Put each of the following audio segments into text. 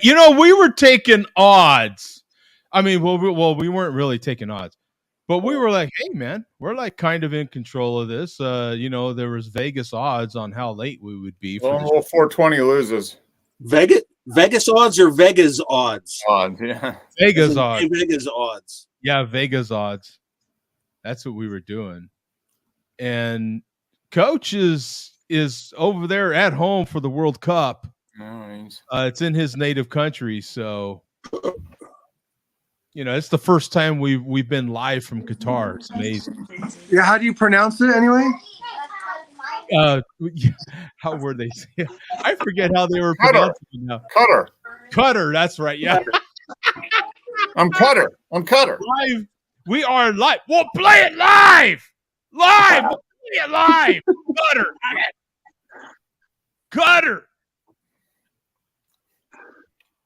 we were taking odds. I mean, we weren't really taking odds, but we were like, hey, man, we're like kind of in control of this. There was Vegas odds on how late we would be. Well, 420 loses. Vegas odds or Vegas odds? Odds, yeah. Vegas odds. Vegas odds. Yeah, Vegas odds. That's what we were doing. And Coach is over there at home for the World Cup. Nice. It's in his native country, so it's the first time we've been live from Qatar. It's amazing. Yeah, how do you pronounce it anyway? How were they? I forget how they were pronouncing it now. Cutter. That's right. Yeah. I'm Cutter. Live. We are live. We'll play it live. We'll play it live. Cutter.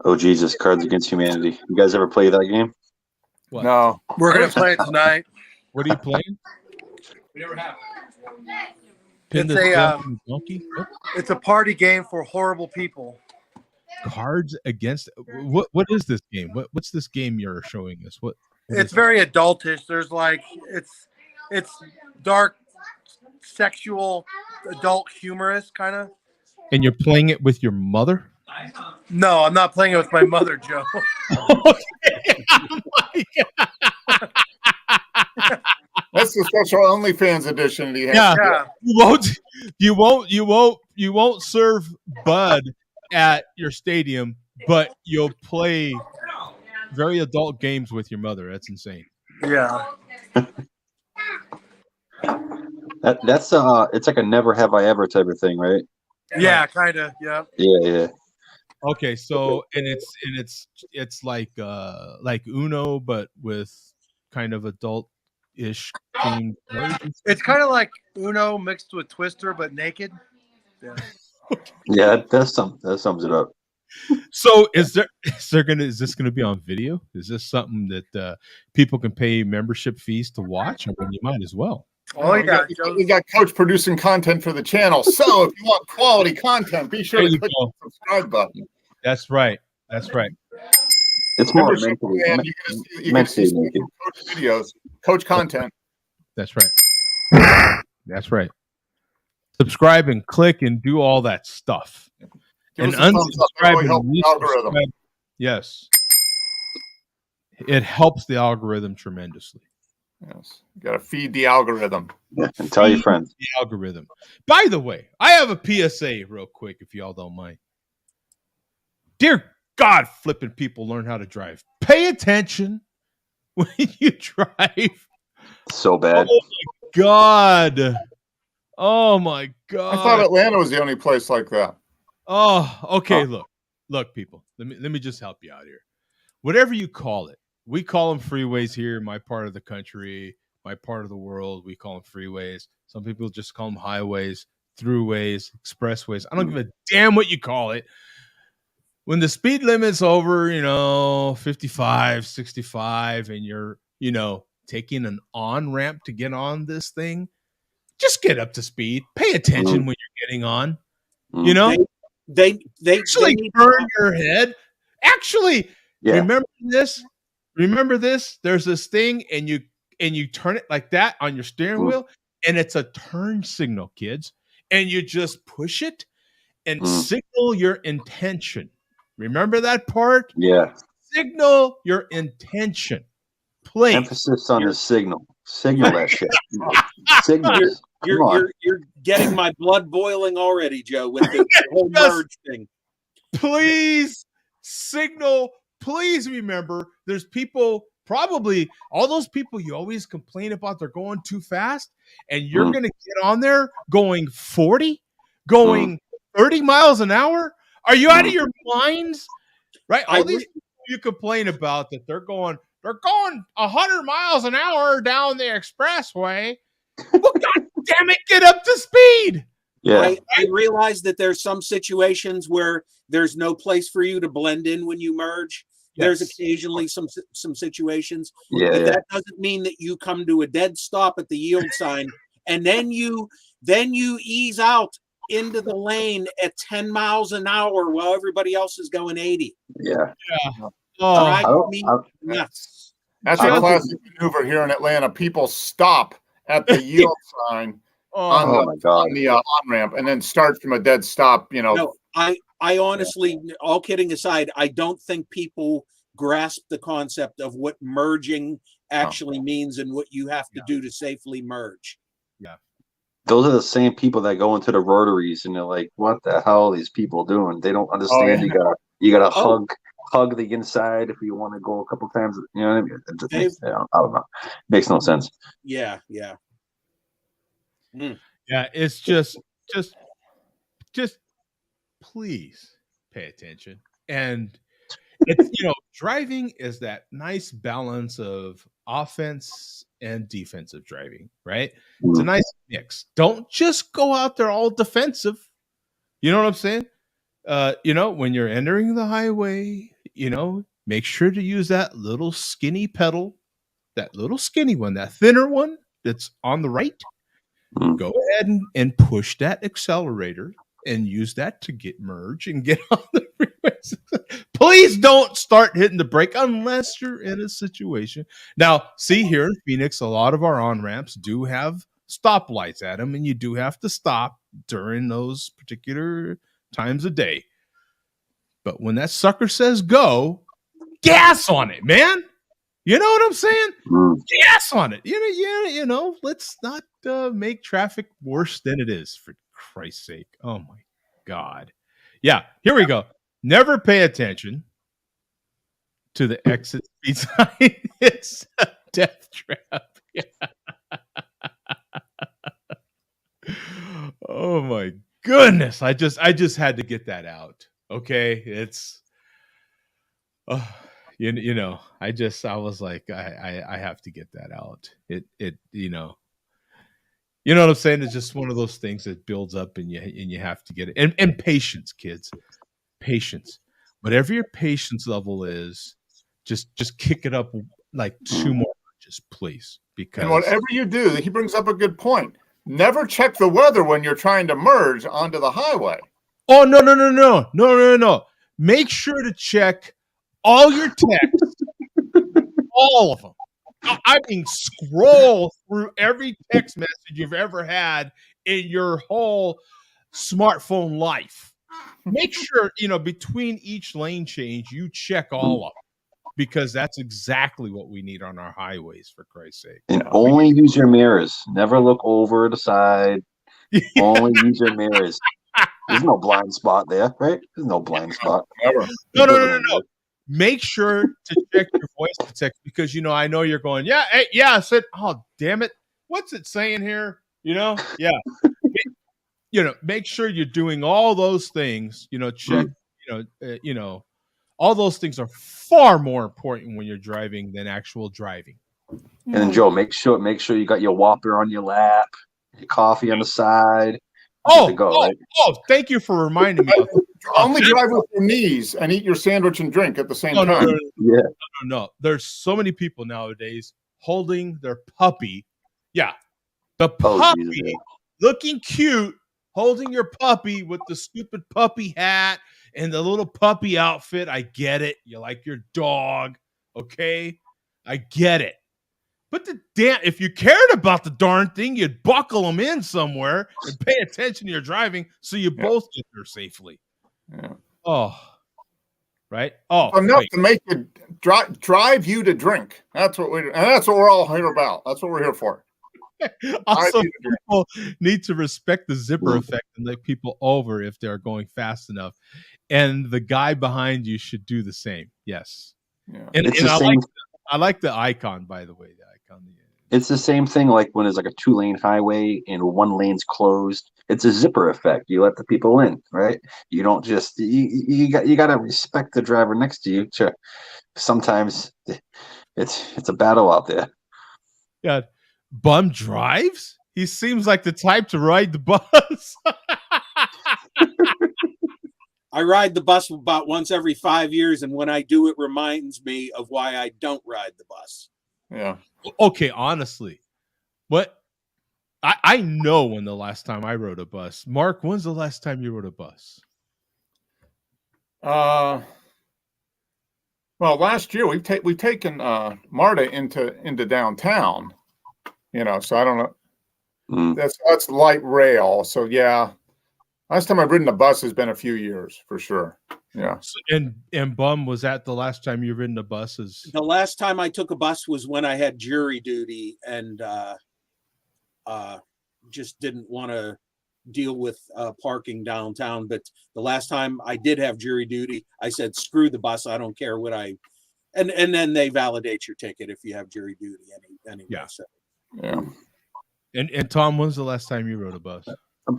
Oh, Jesus. Cards Against Humanity. You guys ever play that game? What? No. We're going to play it tonight. What are you playing? We never have. It's a party game for horrible people. Cards Against what is this game? What's this game you're showing us? What it's very adultish. There's it's dark, sexual, adult, humorous kind of. And you're playing it with your mother? No, I'm not playing it with my mother, Joe. Okay. Oh my God. That's the special OnlyFans edition. Yeah. You won't serve Bud at your stadium, but you'll play very adult games with your mother. That's insane. Yeah. That's it's like a never have I ever type of thing, right? Yeah, kind of. Yeah. Yeah. Okay, so and it's like Uno, but with kind of adult-ish themed. It's kind of like Uno mixed with Twister, but naked. Yeah. Yeah, that sums it up. So is this gonna be on video? Is this something that people can pay membership fees to watch? I mean, you might as well. Oh yeah, we got Coach producing content for the channel. So if you want quality content, be sure to click the subscribe button. That's right. It's more mentally. You can see Coach videos, Coach content. That's right. Subscribe and click and do all that stuff. Give and us a thumbs up. That really helps the algorithm. Yes. It helps the algorithm tremendously. Yes. You got to feed the algorithm. Yeah, and tell your friends. The algorithm. By the way, I have a PSA real quick if y'all don't mind. Dear God, flipping people learn how to drive. Pay attention when you drive. So bad. Oh my God. I thought Atlanta was the only place like that. Oh, okay. Look, people. Let me just help you out here. Whatever you call it, we call them freeways here in my part of the country, my part of the world. We call them freeways. Some people just call them highways, throughways, expressways. I don't give a damn what you call it. When the speed limit's over, 55, 65, and you're, taking an on-ramp to get on this thing, just get up to speed. Pay attention when you're getting on. They actually burn your head. Actually, yeah. Remember this? There's this thing, and you turn it like that on your steering wheel, and it's a turn signal, kids. And you just push it and signal your intention. Remember that part? Yeah. Signal your intention. Please. Emphasis on the signal. Signal that shit. Signal. You're getting my blood boiling already, Joe, with the whole merge thing. Please signal. Please remember, there's people, probably all those people you always complain about, they're going too fast, and you're going to get on there going 40, going 30 miles an hour. Are you out of your minds? Right? All these people you complain about that they're going 100 miles an hour down the expressway. Well, God damn it, get up to speed. Yeah. I realize that there's some situations where there's no place for you to blend in when you merge. Yes. There's occasionally some situations. But that doesn't mean that you come to a dead stop at the yield sign and then you ease out into the lane at 10 miles an hour while everybody else is going 80. Yeah. Drive me nuts. That's a classic maneuver here in Atlanta. People stop at the yield sign on the on-ramp and then start from a dead stop, you know. No, I honestly, all kidding aside, I don't think people grasp the concept of what merging actually means and what you have to do to safely merge. Yeah. Those are the same people that go into the rotaries and they're like, what the hell are these people doing? They don't understand. You gotta hug the inside if you want to go a couple times. You know what I mean? I don't know. Makes no sense. Yeah. Yeah, it's just please pay attention. And it's, you know, driving is that nice balance of offense and defensive driving, right? It's a nice mix. Don't just go out there all defensive. You know what I'm saying? You know, when you're entering the highway, you know, make sure to use that little skinny pedal, that little skinny one, that thinner one that's on the right. Go ahead and push that accelerator and use that to get merge and get on the freeways. Please don't start hitting the brake unless you're in a situation. Now, see, here in Phoenix, a lot of our on-ramps do have stoplights at them, and you do have to stop during those particular times of day. But when that sucker says go, gas on it, man. You know what I'm saying? Gas on it. You know, let's not make traffic worse than it is, for Christ's sake. Oh my God. Yeah, here we go. Never pay attention to the exit speed sign. It's a death trap. Yeah. Oh my goodness. I just had to get that out. Okay. It's you know, I was like, I have to get that out. It you know what I'm saying? It's just one of those things that builds up and you have to get it. And patience, kids. Patience. Whatever your patience level is, just kick it up like 2 more inches, please. Because and whatever you do, he brings up a good point. Never check the weather when you're trying to merge onto the highway. Oh, no. Make sure to check all your texts, all of them. I mean, scroll through every text message you've ever had in your whole smartphone life. Make sure, you know, between each lane change, you check all of them, because that's exactly what we need on our highways, for Christ's sake. And only use your mirrors. Never look over the side. Only use your mirrors. There's no blind spot there, right? There's no blind spot. No. Make sure to check your voice to text, because, you know, I know you're going, I said, oh, damn it. What's it saying here? You know? Yeah. You know, make sure you're doing all those things, you know, check, you know, all those things are far more important when you're driving than actual driving. And then, Joe, make sure you got your Whopper on your lap, your coffee on the side. Thank you for reminding me. Only drive with your knees and eat your sandwich and drink at the same time. No. There's so many people nowadays holding their puppy. Yeah. The puppy looking cute, holding your puppy with the stupid puppy hat and the little puppy outfit. I get it. You like your dog. Okay. I get it. But if you cared about the darn thing, you'd buckle them in somewhere and pay attention to your driving so you both get there safely. Yeah. Oh, right. Oh, enough to make you drive you to drink. That's what we're all here about. That's what we're here for. Also, people need to respect the zipper effect and let people over if they're going fast enough. And the guy behind you should do the same. Yes. Yeah. And I like the icon, by the way. It's the same thing like when there's like a 2-lane highway and one lane's closed. It's a zipper effect. You let the people in, right? You don't just you got to respect the driver next to you. Sometimes it's a battle out there. Yeah, Bum drives. He seems like the type to ride the bus. I ride the bus about once every 5 years, and when I do, it reminds me of why I don't ride the bus. Yeah. Okay, honestly, what I know when the last time I rode a bus. Mark, when's the last time you rode a bus? Well, last year we've taken Marta into downtown. So I don't know. That's light rail. So yeah, last time I've ridden a bus has been a few years for sure. Yeah. And Bum, was that the last time you've ridden a bus? The last time I took a bus was when I had jury duty and just didn't want to deal with parking downtown. But the last time I did have jury duty, I said, screw the bus. I don't care what and then they validate your ticket if you have jury duty anyway. Yeah. So. Yeah. And Tom, when's the last time you rode a bus?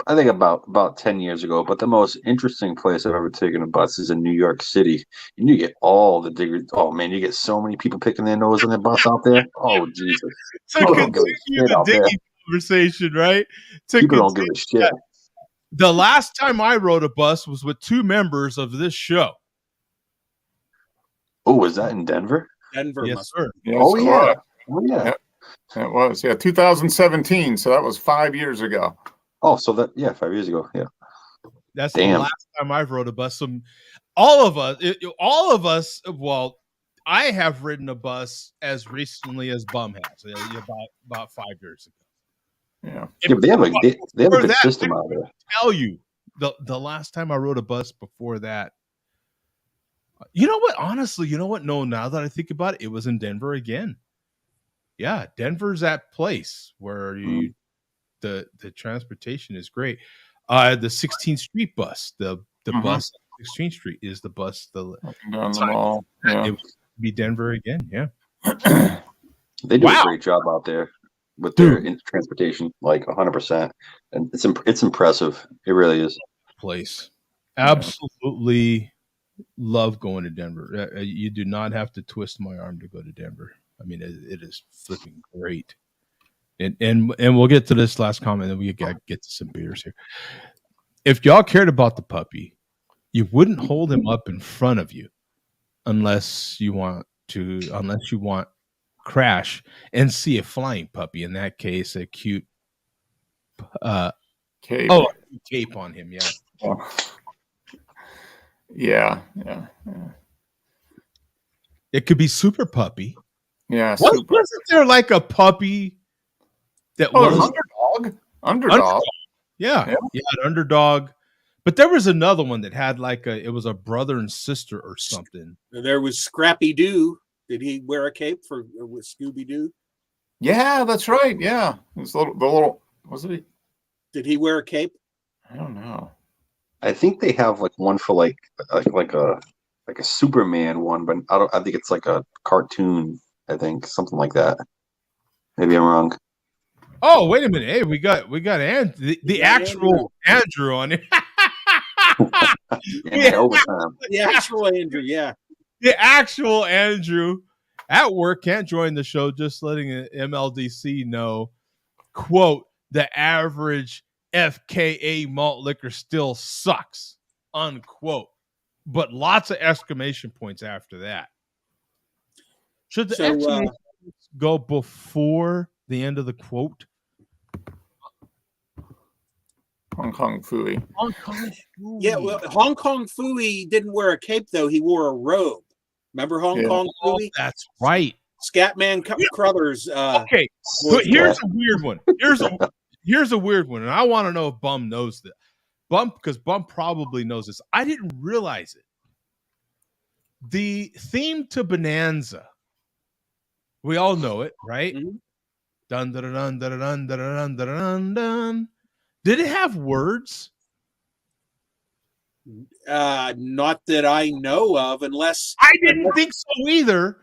I think about 10 years ago. But the most interesting place I've ever taken a bus is in New York City. And you get all the diggers. Oh man, you get so many people picking their nose on the bus out there. Oh Jesus! People don't give a shit out there. Conversation, right? People don't give a shit. The last time I rode a bus was with two members of this show. Oh, was that in Denver? Denver, yes, sir. Yes, oh yeah. Oh yeah. It was 2017. So that was 5 years ago. Oh, so 5 years ago. Yeah. That's the last time I've rode a bus. So all of us. Well, I have ridden a bus as recently as Bum has, about 5 years ago. Yeah. But they have a good system out there. Tell you the last time I rode a bus before that. You know what? Honestly, you know what? No, now that I think about it, it was in Denver again. Yeah, Denver's that place where the transportation is great. The 16th Street bus, the bus on 16th Street is the bus. Down the mall. Yeah. It would be Denver again. Yeah. They do a great job out there with their transportation, like 100%, and it's impressive. It really is. Place, absolutely love going to Denver. You do not have to twist my arm to go to Denver. I mean, it is flipping great. And we'll get to this last comment, and we got get to some beers here. If y'all cared about the puppy, you wouldn't hold him up in front of you unless you want crash and see a flying puppy. In that case, a cute cape. Oh, cape on him. Yeah. Oh. Yeah. It could be Super Puppy. Yeah. Wasn't there like a puppy that was Underdog? Yeah, an Underdog. But there was another one that had it was a brother and sister or something. There was Scrappy Doo. Did he wear a cape with Scooby Doo? Yeah, that's right. Yeah, it's the little. Was it? Did he wear a cape? I don't know. I think they have one for like a Superman one, but I think it's like a cartoon. I think something like that. Maybe I'm wrong. Oh, wait a minute! Hey, we got the actual Andrew on it. The actual Andrew, yeah. The actual Andrew at work can't join the show. Just letting MLDC know. Quote: the average FKA malt liquor still sucks. Unquote. But lots of exclamation points after that. Should the exclamation points go before the end of the quote? Hong Kong Phooey. Yeah, well, Hong Kong Phooey didn't wear a cape though. He wore a robe. Remember Hong Kong Phooey? That's right. Scatman Crothers. Okay, so here's a weird one. Here's a weird one, and I want to know if Bum knows this. Because Bum probably knows this. I didn't realize it. The theme to Bonanza, we all know it, right? Mm-hmm. Dun dun dun dun dun dun dun dun dun. Did it have words? Not that I know of, unless I didn't think so either.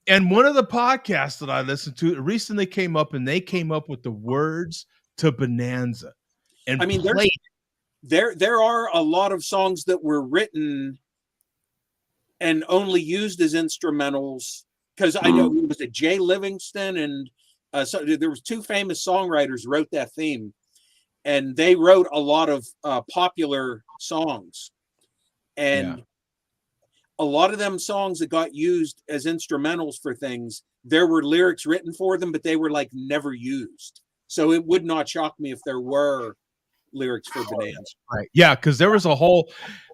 And one of the podcasts that I listened to recently came up, and they came up with the words to Bonanza. And I mean, played. There are a lot of songs that were written and only used as instrumentals, because I know it was a Jay Livingston and so there was two famous songwriters wrote that theme, and they wrote a lot of popular songs, and a lot of them songs that got used as instrumentals for things, there were lyrics written for them, but they were never used. So it would not shock me if there were lyrics for Bonanza. Right. Yeah, because there was a whole.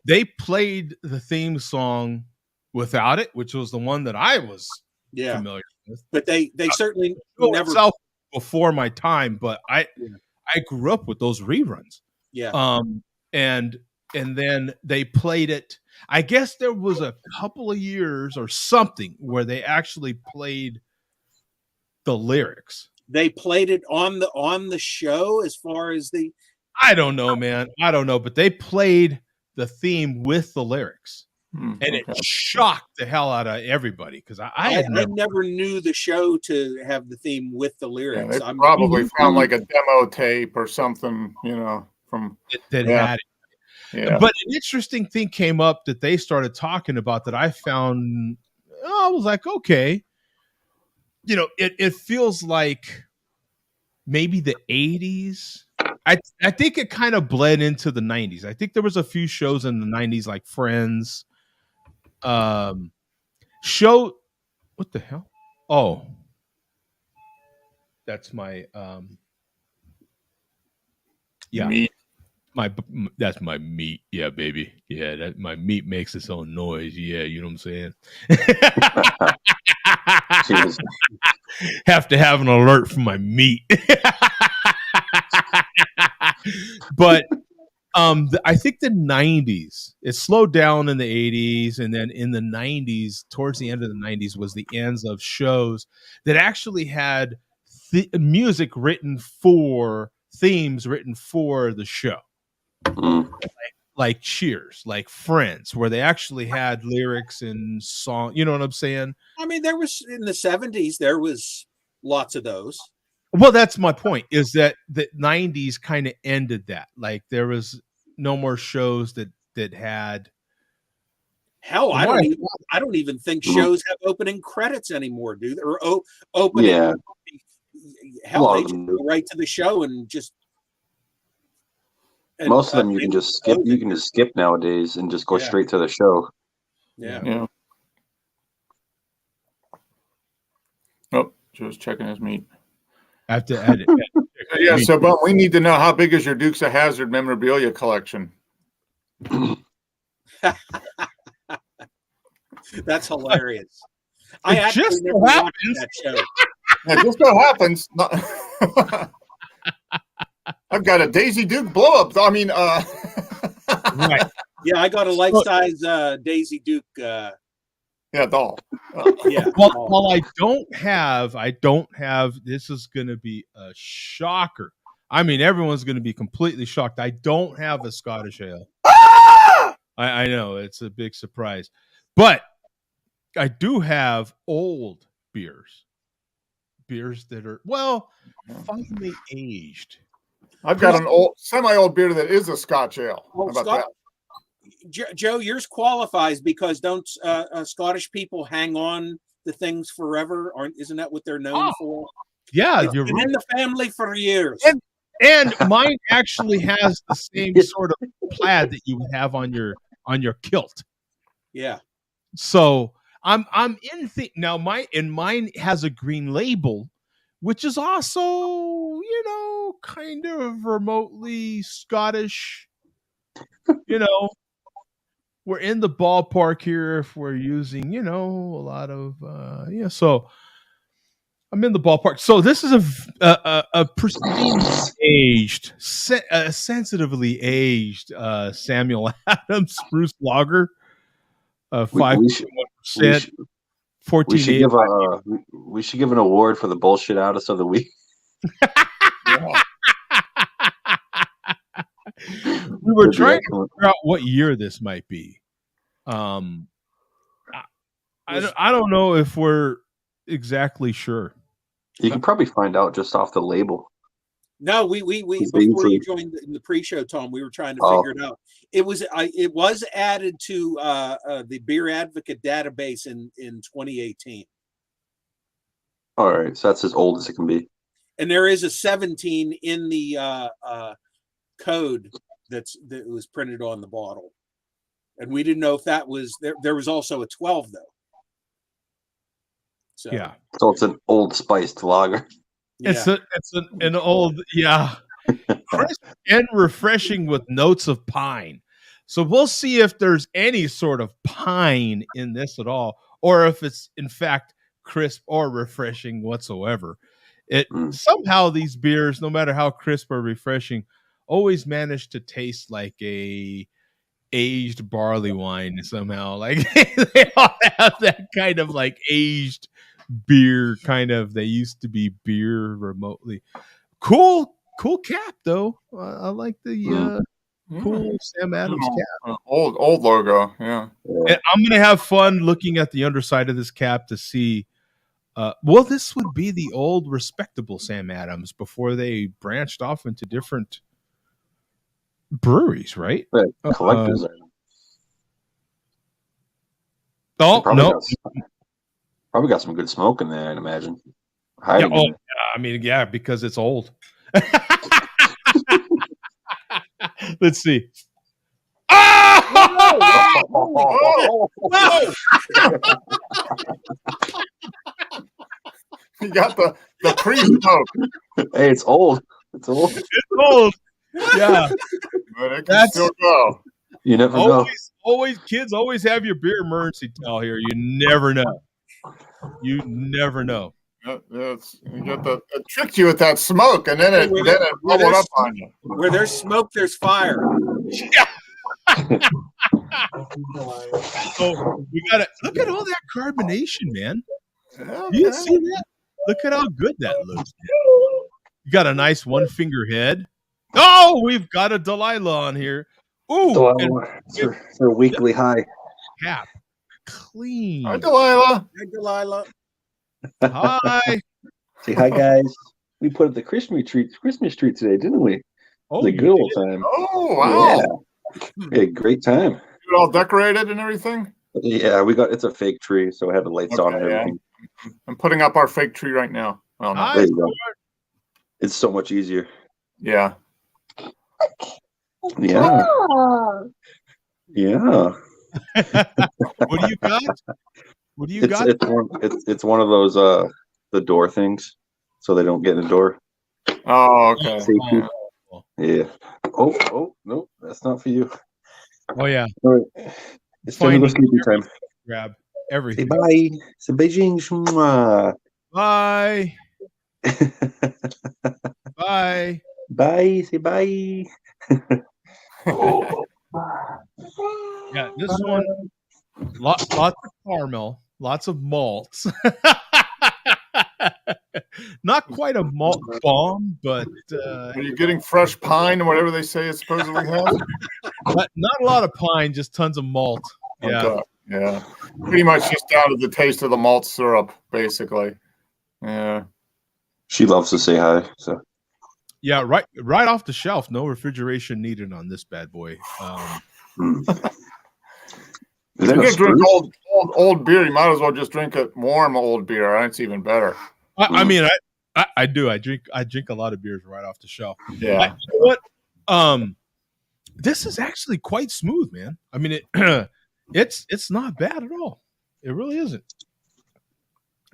They played the theme song without it, which was the one that I was familiar with. But they certainly never itself before my time. But I grew up with those reruns. Yeah. And then they played it. I guess there was a couple of years or something where they actually played the lyrics. They played it on the show as far as the. I don't know, man. I don't know, but they played the theme with the lyrics, and it shocked the hell out of everybody because I never knew the show to have the theme with the lyrics. Yeah, probably found like a demo tape or something, from that had it. Yeah. But an interesting thing came up that they started talking about that I found. I was like, okay, it feels like maybe the 80s. I think it kind of bled into the 90s. I think there was a few shows in the 90s like Friends. Show what the hell? Oh. That's my meat. That's my meat. Yeah, baby. Yeah, that my meat makes its own noise. Yeah, you know what I'm saying? Have to have an alert for my meat. But I think the 90s, it slowed down in the 80s, and then in the 90s, towards the end of the 90s, was the ends of shows that actually had music written for themes written for the show. Like Cheers, like Friends, where they actually had lyrics and song. You know what I'm saying? I mean, there was in the 70s, there was lots of those. Well, that's my point, is that the 90s kind of ended that. Like there was no more shows that had. Hell, I don't even think shows have opening credits anymore, do they? Or opening. Yeah. Hell, they just go right to the show and just. And, most of them you can just skip. You can just skip nowadays and just go straight to the show. Yeah. Oh, Joe's checking his meat. I have to edit. Yeah, so but we need to know, how big is your Dukes of Hazzard memorabilia collection? That's hilarious. I actually just never watched that show. It just so happens. I've got a Daisy Duke blow up. I mean, right. Yeah, I got a life-size Daisy Duke. Doll. Yeah. Well, I don't have. This is going to be a shocker. I mean, everyone's going to be completely shocked. I don't have a Scottish ale. I know it's a big surprise, but I do have old beers that are finely aged. I've got an old, semi-old beer that is a Scotch ale. How about that? Joe, yours qualifies because don't Scottish people hang on to things forever? Isn't that what they're known for? Yeah, you're right. In the family for years. And mine actually has the same sort of plaid that you would have on your kilt. Yeah. So I'm in now. Mine has a green label, which is also kind of remotely Scottish. We're in the ballpark here if we're using, a lot of, so I'm in the ballpark. So this is a pristine aged, sensitively aged Samuel Adams Spruce Lager, 5.1%, 14. We should give an award for the bullshit out of the week. We were trying to figure out what year this might be. I don't know if we're exactly sure. You can probably find out just off the label. No, we before you joined the pre-show, Tom, we were trying to figure it out. It was added to the Beer Advocate database in 2018. All right, so that's as old as it can be. And there is a 17 in the code that was printed on the bottle, and we didn't know if that was there. There was also a 12 though. So yeah, so it's an old spiced lager. It's an old, crisp and refreshing with notes of pine. So we'll see if there's any sort of pine in this at all, or if it's in fact crisp or refreshing whatsoever. It somehow these beers, no matter how crisp or refreshing, always manage to taste like a aged barley wine somehow. Like they all have that kind of like aged beer kind of. They used to be beer remotely. Cool cap though. I like the cool Sam Adams cap. Old logo. Yeah. And I'm gonna have fun looking at the underside of this cap to see. Well, this would be the old respectable Sam Adams before they branched off into different breweries, right? Collectors. Oh no. Probably got some good smoke in there, I'd imagine. Because it's old. Let's see. You got the pre-smoke. Hey, it's old. It's old. It's old. Yeah. But it can still go. You never know. Kids always have your beer emergency towel here. You never know. You never know. You got it tricked you with that smoke, and then it bubbled up on you. Where there's smoke, there's fire. Yeah. So we gotta look at all that carbonation, man. Okay. You see that? Look at how good that looks. You got a nice one finger head. Oh, we've got a Delilah on here. Ooh, it's her weekly high. Cap. Clean. Hi, Delilah. Hi, Delilah. Hi. Say hi, guys. We put up the Christmas tree today, didn't we? Oh, it was a good old time. Oh, wow. Yeah. We had a great time. You all decorated and everything? Yeah, it's a fake tree, so we had the lights on and everything. Yeah. I'm putting up our fake tree right now. Well, no. There you go. It's so much easier. Yeah. Yeah. Yeah. What do you got? What do you got? It's one of those the door things, so they don't get in the door. Oh, okay. Safety. Yeah. Oh, no, that's not for you. Oh yeah. All right. It's time to go sleeping time. Grab everything. Say bye. Say Beijing. Bye. Bye. Bye. Say bye. Yeah, this one. Lots of caramel, lots of malts. Not quite a malt bomb, but are you getting fresh pine or whatever they say it supposedly has? But not a lot of pine, just tons of malt. Yeah. Okay. Yeah. Pretty much just down to the taste of the malt syrup, basically. Yeah. She loves to say hi. So yeah, right off the shelf. No refrigeration needed on this bad boy. If you drink old beer, you might as well just drink a warm old beer. That's even better. I mean, I do. I drink a lot of beers right off the shelf. Yeah. You know what? This is actually quite smooth, man. I mean, it's not bad at all. It really isn't.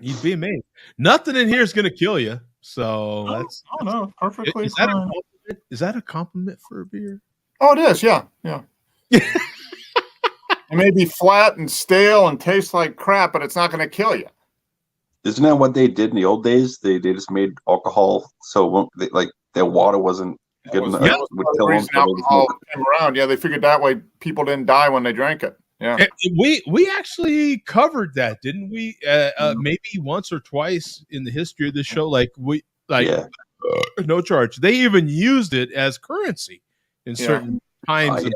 You'd be amazed. Nothing in here is going to kill you. So that's perfectly is fine. Is that a compliment for a beer? Oh, it is. Yeah. It may be flat and stale and taste like crap, but it's not going to kill you. Isn't that what they did in the old days? They just made alcohol so their water wasn't good enough. Yeah, would kill them. Alcohol came around. Yeah, they figured that way people didn't die when they drank it. Yeah, we actually covered that, didn't we? Maybe once or twice in the history of the show. No charge. They even used it as currency in certain times.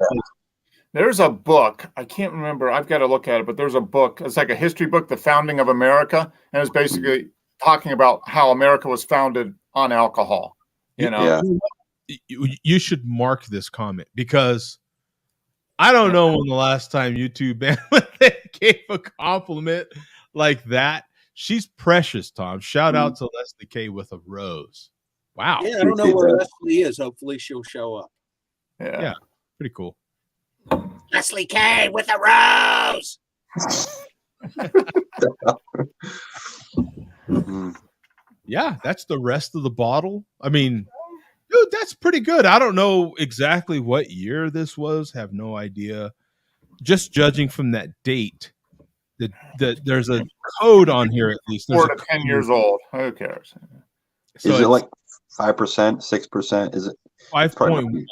There's a book. I can't remember. I've got to look at it, but there's a book. It's like a history book, The Founding of America. And it's basically talking about how America was founded on alcohol. You know, you should mark this comment because I don't know when the last time YouTube gave a compliment like that. She's precious, Tom. Shout out to Leslie K with a rose. Wow. Yeah, I don't know where Leslie is. Hopefully she'll show up. Yeah. Pretty cool. Leslie K with a rose. Yeah, that's the rest of the bottle. I mean, dude, that's pretty good. I don't know exactly what year this was. Have no idea. Just judging from that date, there's a code on here at least. There's 4 a to 10 code. years old. Who cares? So Is it it's like 5%, 6%? Is it? It's probably 5.1. not-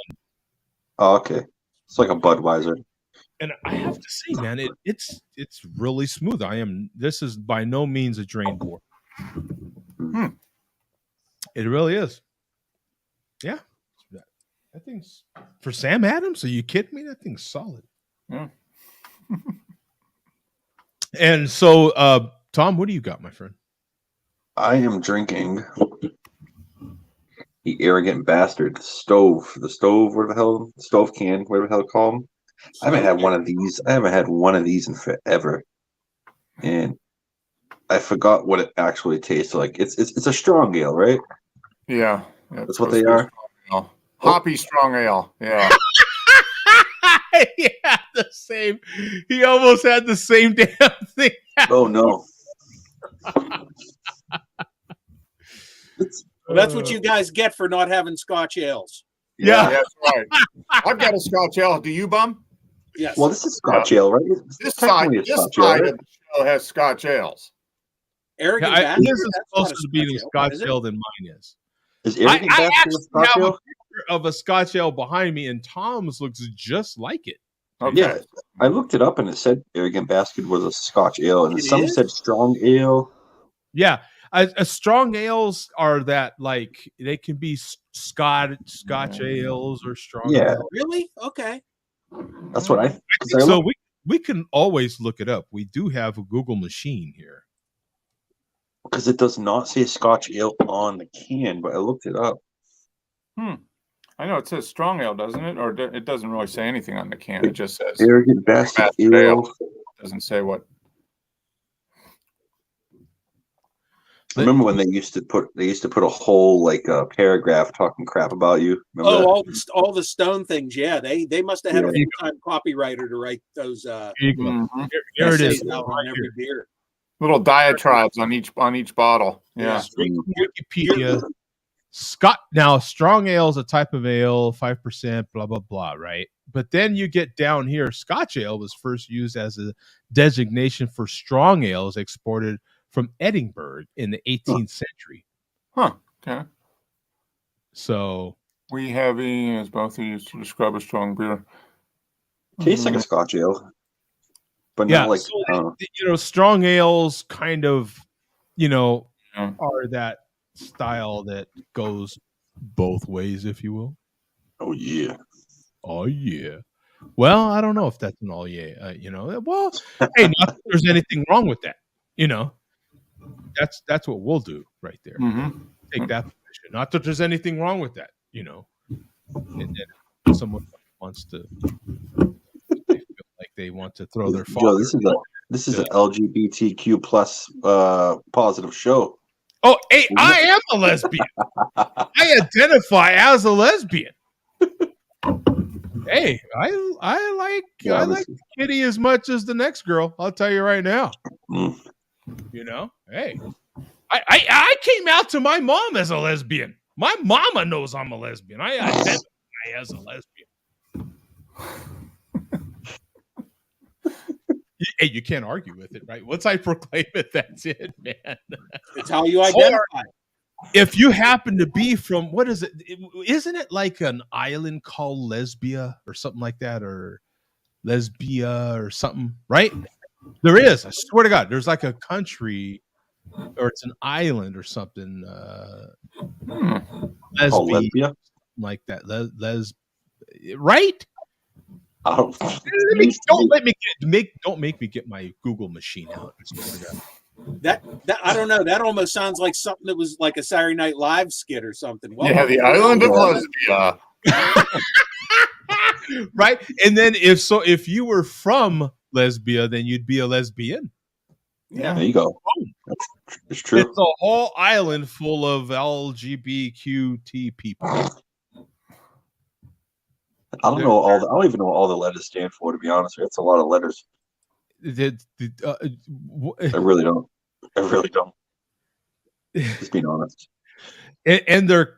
Oh, okay. It's like a Budweiser. And I have to say, man, it's really smooth. This is by no means a drain board. It really is. Yeah. That thing's for Sam Adams. Are you kidding me? That thing's solid. Yeah. And so, Tom, what do you got, my friend? I am drinking the arrogant bastard stove. The stove, whatever the hell, stove can, whatever the hell call them. I haven't had one of these. I haven't had one of these in forever, and I forgot what it actually tastes like. It's a strong ale, right? Yeah. That's what they are. Hoppy strong ale. Yeah. Yeah, the same. He almost had the same damn thing. Oh no. Well, that's what you guys get for not having Scotch ales. Yeah. That's right. I've got a Scotch ale. Do you, Bum? Yes. Well, this is Scotch ale, right? This side Technically a of Scotch ale, right? the show has Scotch ales. Arrogant Yeah, Bastard, this is that's not closer to being a ale, Scotch is it? ale than mine is. Is I arrogant bastard a actually Scotch have a ale? picture of a Scotch ale behind me, and Tom's looks just like it. Okay. Yeah, I looked it up and it said arrogant bastard was a Scotch ale, and It some is? said strong ale. Yeah, a strong ales are that like they can be Scotch ales or strong. Yeah. ale. Really? Okay. That's what I. I 'cause think I so. looked- We can always look it up. We do have a Google machine here. Because it does not say Scotch ale on the can, but I looked it up. I know it says strong ale, doesn't it? Or it doesn't really say anything on the can. It just says Arrogant bastard Bastard ale. ale. Doesn't say what. I remember when they used to put a whole like paragraph talking crap about you. Remember that? All the Stone things. Yeah, they must have had a Yeah. full-time copywriter to write those Here you go. Mhm. Here it is. essays out on every beer. Little diatribes on each bottle. Yeah. Wikipedia. Now strong ale is a type of ale, 5%, blah blah blah, right? But then you get down here, Scotch ale was first used as a designation for strong ales exported from Edinburgh in the 18th century. Huh. Okay. So We heavy as both used to describe a strong beer. Tastes like a Scotch ale, but yeah, not like. so strong ales kind of, Yeah. are that style that goes both ways, if you will. Oh yeah. Oh yeah. Well, I don't know if that's an all yeah. Well, hey, not that there's anything wrong with that. That's what we'll do right there. Mm-hmm. Take that position. Not that there's anything wrong with that. And then someone wants to, they feel like they want to throw their father. Joe, this is an LGBTQ plus positive show. Oh, hey, I am a lesbian. I identify as a lesbian. Hey, I like Kitty as much as the next girl. I'll tell you right now. Mm. Hey, I came out to my mom as a lesbian. My mama knows I'm a lesbian. I identify as a lesbian. Hey, you can't argue with it, right? Once I proclaim it, that's it, man. It's how you identify. If you happen to be from, what is it? Isn't it like an island called Lesbia or something like that, or Lesbia or something, right? There is. I swear to God, there's like a country, or it's an island or something. Lesbia, like that. Right? don't make me get my Google machine out. I swear to God. That I don't know. That almost sounds like something that was like a Saturday Night Live skit or something. Well, Yeah, the island of Lesbia. Right? And then if you were from Lesbia, then you'd be a lesbian. there you go. It's true. It's a whole island full of LGBTQT people. I don't know I don't even know what all the letters stand for, to be honest. It's a lot of letters. I really don't. Just being honest. And they're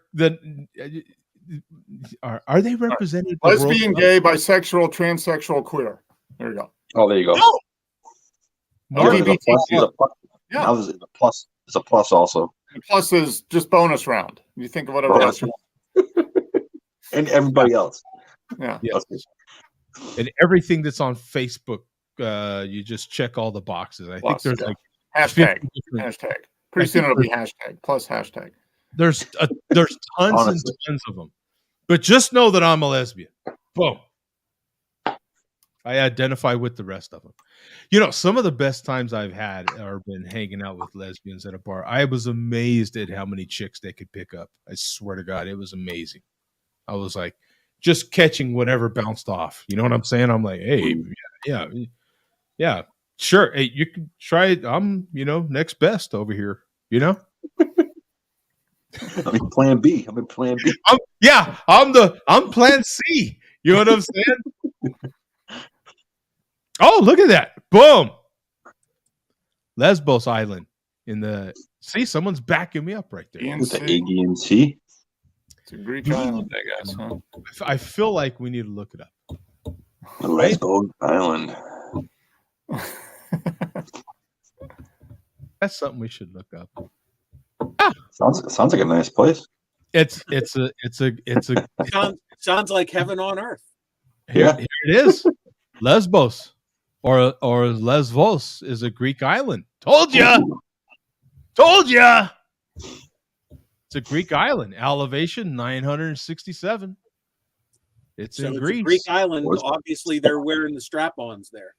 are they represented? The Lesbian, gay, bisexual, transsexual, queer. There you go. Oh, there you go. Oh! Yeah, there's a plus, Yeah. yeah. Now there's a plus. There's a plus also. And plus is just bonus round. You think of whatever else you want. And everybody else. Yeah. Yes. And everything that's on Facebook, you just check all the boxes. I think there's like hashtag. Pretty soon it'll be hashtag plus hashtag. There's tons and tons of them. But just know that I'm a lesbian. Boom. I identify with the rest of them. You know, some of the best times I've had are been hanging out with lesbians at a bar. I was amazed at how many chicks they could pick up. I swear to God, it was amazing. I was like, just catching whatever bounced off. You know what I'm saying? I'm like, hey, yeah, sure. Hey, you can try it. I'm, next best over here. I'm in plan B. I'm plan C. You know what I'm saying? Oh, look at that. Boom. Lesbos Island someone's backing me up right there. With the Aegean Sea. It's a Greek island, I guess. Huh? I feel like we need to look it up. Lesbos Island. That's something we should look up. Sounds like a nice place. It's a sounds like heaven on earth. Here it is. Lesbos or Lesvos is a Greek island. Told ya. It's a Greek island. Elevation 967. It's in Greece. A Greek island. Obviously, they're wearing the strap-ons there.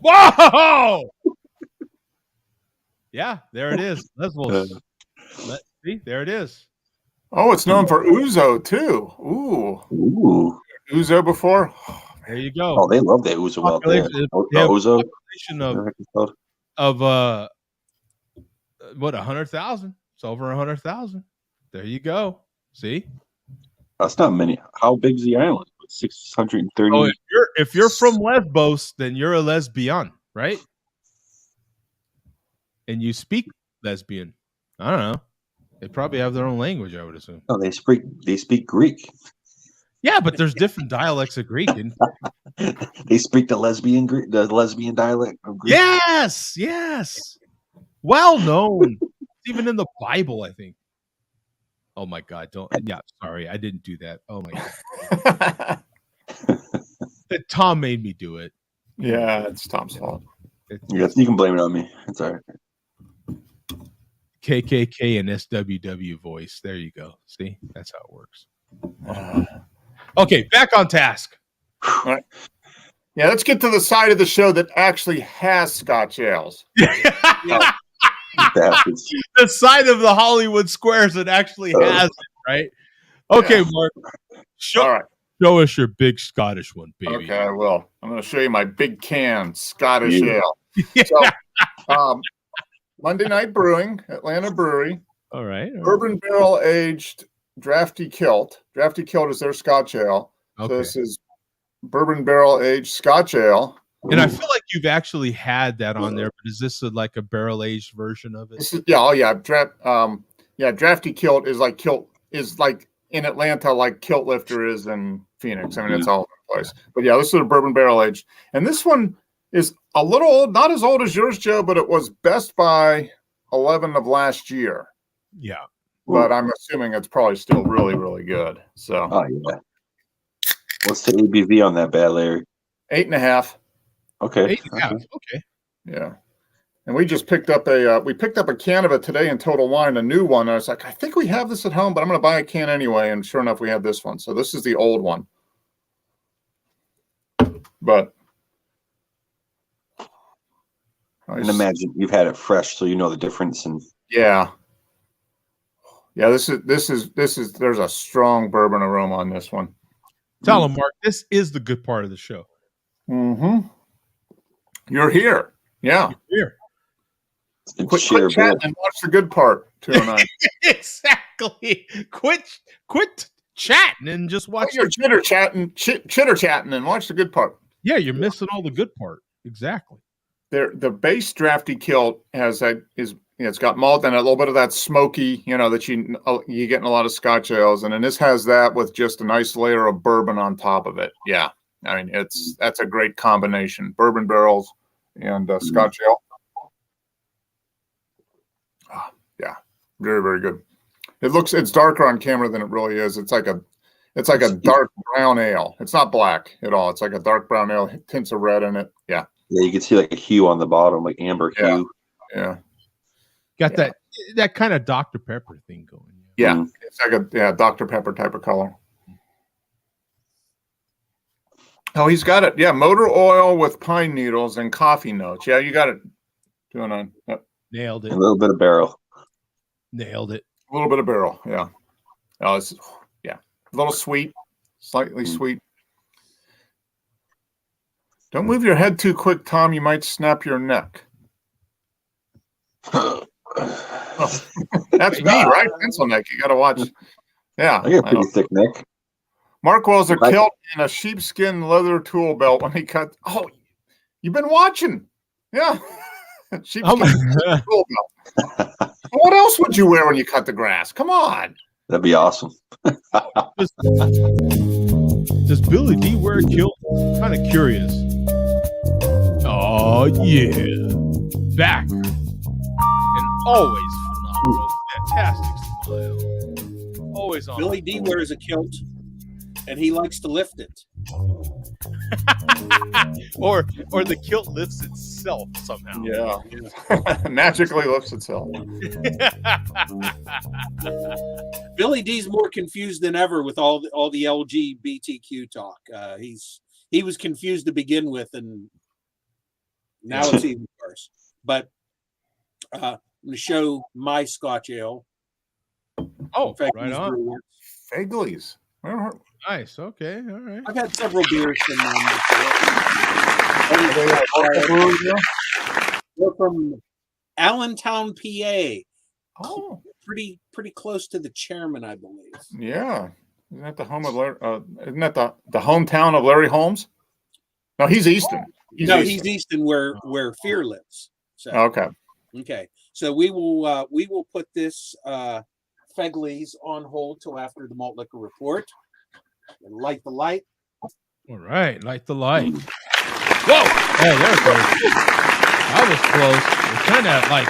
Whoa! Yeah, there it is. Lesbos. See, there it is. Oh, it's known for ouzo too. Ooh. Ouzo before. There you go. Oh, they love that ouzo out there. Ouzo of 100,000. It's over 100,000. There you go. See, that's not many. How big's the island? 630. Oh, if you're from Lesbos, then you're a lesbian, right? And you speak lesbian. I don't know. They probably have their own language, I would assume. No, they speak Greek. Yeah, but there's different dialects of Greek. They speak the lesbian dialect of Greek. Yes. Well known. It's even in the Bible, I think. Oh my God! Sorry, I didn't do that. Oh my God. Tom made me do it. Yeah, it's Tom's fault. You can blame it on me. It's all right. KKK and SWW voice. There you go. See, that's how it works. Okay, back on task. All right. Yeah, let's get to the side of the show that actually has Scotch ales. The side of the Hollywood Squares that actually has it, right? Okay, yeah. Mark. Show us your big Scottish one, baby. Okay, I will. I'm going to show you my big can Scottish ale. So, Monday Night Brewing, Atlanta Brewery. All right. Bourbon barrel aged Drafty Kilt. Drafty Kilt is their Scotch ale. Okay. So this is bourbon barrel aged Scotch ale. And I feel like you've actually had that on there, but is this like a barrel aged version of it? This is, Drafty Kilt is like in Atlanta, like Kilt Lifter is in Phoenix. I mean, it's all over the place. But yeah, this is a bourbon barrel aged, and this one is a little old, not as old as yours, Joe, but it was Best by 11 of last year. Yeah, but I'm assuming it's probably still really, really good. So, what's the ABV on that bad, Larry? 8.5. Okay. 8.5. Okay. Yeah. And we just picked up a can of it today in Total Wine, a new one. I was like, I think we have this at home, but I'm going to buy a can anyway. And sure enough, we have this one. So this is the old one. But I can imagine you've had it fresh, so you know the difference. And yeah. This is there's a strong bourbon aroma on this one. Tell them, Mark, this is the good part of the show. Mm-hmm. You're here. Yeah. You're here. Quit chatting and watch the good part. 209. Exactly. Quit chatting and just watch. You're chitter chatting and watch the good part. Yeah, you're missing all the good part. Exactly. The base Drafty Kilt is it's got malt and a little bit of that smoky, that you get in a lot of Scotch ales, and then this has that with just a nice layer of bourbon on top of it. Yeah, I mean that's a great combination: bourbon barrels and Scotch ale. Oh, yeah, very very good. It's darker on camera than it really is. It's like a dark brown ale. It's not black at all. It's like a dark brown ale, tints of red in it. Yeah. Yeah, you can see like a hue on the bottom, like amber hue. Yeah. Got that kind of Dr. Pepper thing going. Yeah. It's like a Dr. Pepper type of color. Oh, he's got it. Yeah, motor oil with pine needles and coffee notes. Yeah, you got it. Doing on. Nailed it. A little bit of barrel. Nailed it. A little bit of barrel. Yeah. Oh, it's a little sweet, slightly sweet. Don't move your head too quick, Tom. You might snap your neck. Oh, that's me, right? Pencil neck. You got to watch. Yeah. I got a pretty thick neck. Mark wears a kilt and a sheepskin leather tool belt when he cut. Oh, you've been watching. Yeah. Sheepskin tool belt. What else would you wear when you cut the grass? Come on. That'd be awesome. Does Billy D wear a kilt? I'm kind of curious. Oh, yeah. Back. And always phenomenal. Fantastic smile. Always on. Billy D wears a kilt, and he likes to lift it. or the kilt lifts itself somehow. Yeah. Magically lifts itself. Billy D's more confused than ever with all the LGBTQ talk. He was confused to begin with, and now it's even worse. But I'm going to show my Scotch ale. Oh, right on. Fegley's. Nice. Okay. All right. I've had several beers from them before. They're from Allentown, PA. Oh, pretty close to the chairman, I believe. Yeah. Isn't that the home of isn't that the hometown of Larry Holmes? No, he's Easton. He's Easton where Fear lives. So okay. So we will put this Fegley's on hold till after the malt liquor report. And light the light. All right, light the light. Whoa! Oh, there it goes. That was close. It kind of like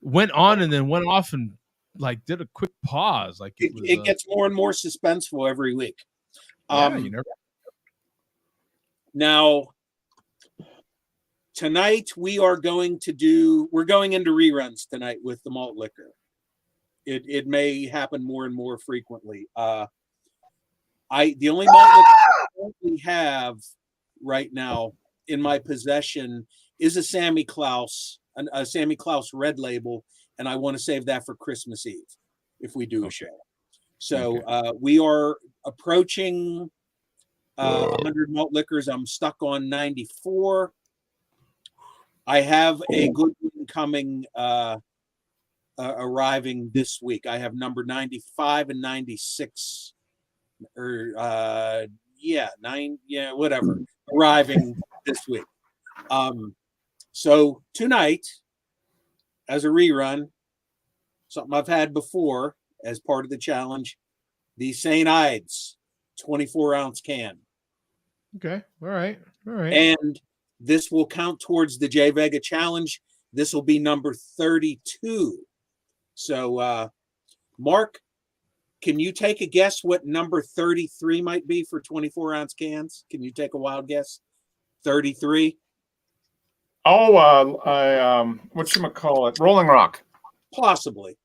went on and then went off and like did a quick pause. Like it gets more and more suspenseful every week. You never. Now, tonight we're going into reruns tonight with the malt liquor. It may happen more and more frequently. The only malt liquor we have right now in my possession is a Sammy Klaus red label, and I want to save that for Christmas Eve if we do a show. So we are approaching 100 malt liquors. I'm stuck on 94. I have a good one coming arriving this week. I have number 95 and 96 whatever arriving this week. So tonight, as a rerun, something I've had before as part of the challenge, the St. Ides 24-ounce can. Okay. All right. And this will count towards the J Vega challenge. This will be number 32. So, Mark, can you take a guess what number 33 might be for 24-ounce cans? Can you take a wild guess? 33? Oh, whatchamacallit? Rolling Rock. Possibly.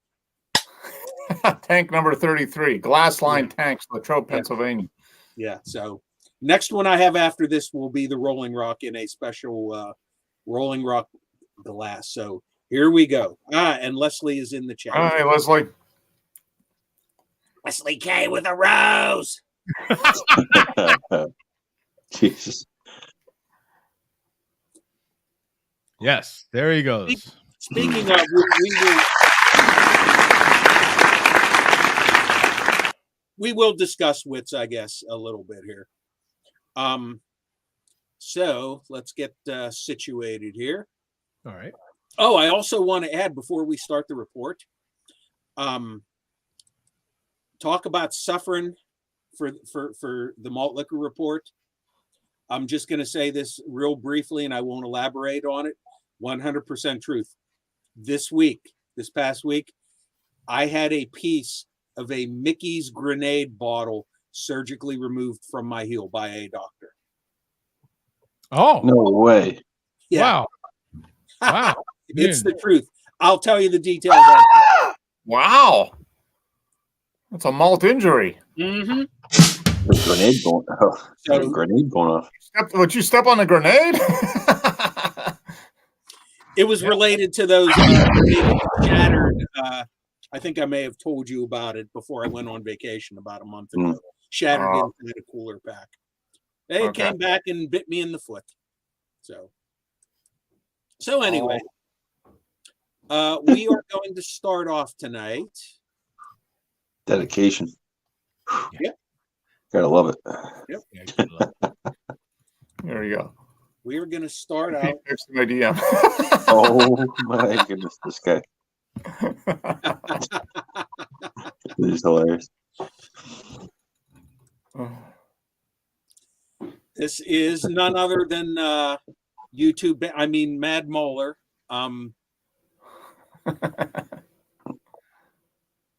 Tank number 33. Glass line tanks, Latrobe, Pennsylvania. Yeah. So next one I have after this will be the Rolling Rock in a special Rolling Rock glass. So here we go. And Leslie is in the chat. Hi, Leslie. Leslie K with a rose. Jesus. Yes, there he goes. Speaking of, we will discuss wits, I guess, a little bit here. So let's get situated here. All right. Oh, I also want to add before we start the report, talk about suffering for the malt liquor report. I'm just going to say this real briefly, and I won't elaborate on it. 100% truth. This past week, I had a piece of a Mickey's grenade bottle surgically removed from my heel by a doctor. Oh, No way. Yeah. Wow. It's the truth. I'll tell you the details. Wow. That's a malt injury. Mm-hmm. The grenade going off. So, Grenade going off. Would you step on a grenade? it was related to those shattered. I think I may have told you about it before I went on vacation about a month ago. Shattered inside a cooler pack. It came back and bit me in the foot. So anyway, we are going to start off tonight. Dedication. Yep. Gotta love it. Yep. There you go. We are going to start out. Next my DM. Oh my goodness, this guy. This is hilarious. This is none other than YouTube. I mean, Mad Moeller.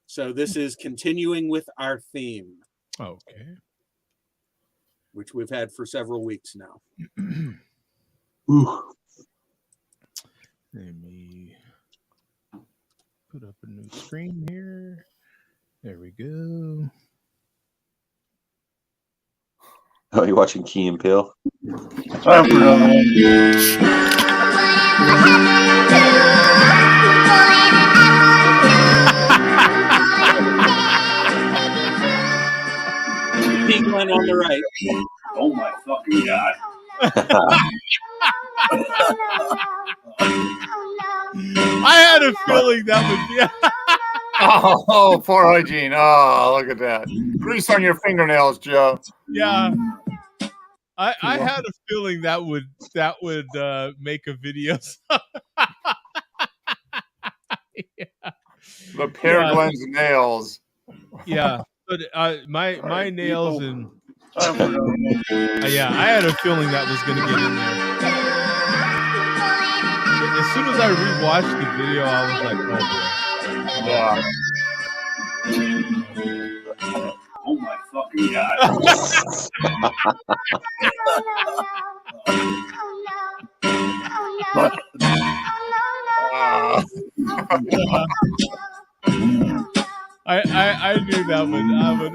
So this is continuing with our theme, Okay. which we've had for several weeks now. Let me put up a new screen here. There we go. Oh, you watching Key and Peele? P. Glenn on the right. Oh my fucking god. I had a feeling that would be. Oh, poor hygiene. Oh, look at that. Grease on your fingernails, Joe. Yeah. I had a feeling that would make a video. Yeah. The Pear Glenn's nails. Yeah, but my nails and yeah, I had a feeling that was going to get in there. As soon as I rewatched the video, I was like, oh boy. Oh my fucking god. I knew that would.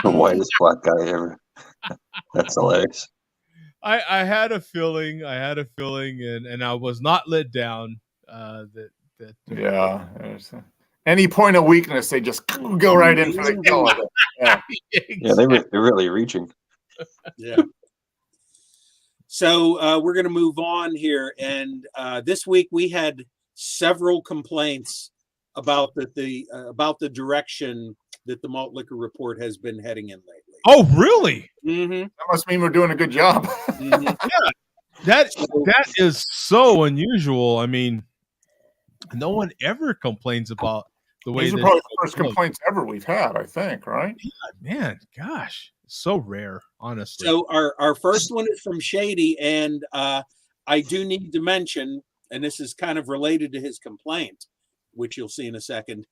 The whitest black guy ever. That's hilarious. I had a feeling. And I was not let down. Any point of weakness, they just go right in for the kill. Yeah, they were really reaching. Yeah. So we're going to move on here, and this week we had several complaints about the direction that the malt liquor report has been heading in lately. Oh, really? Mm-hmm. That must mean we're doing a good job. Mm-hmm. Yeah, that is so unusual. I mean, no one ever complains about the way. These are probably the first complaints ever we've had, I think, right? Yeah, man, gosh, so rare, honestly. So our first one is from Shady, and I do need to mention, and this is kind of related to his complaint, which you'll see in a second.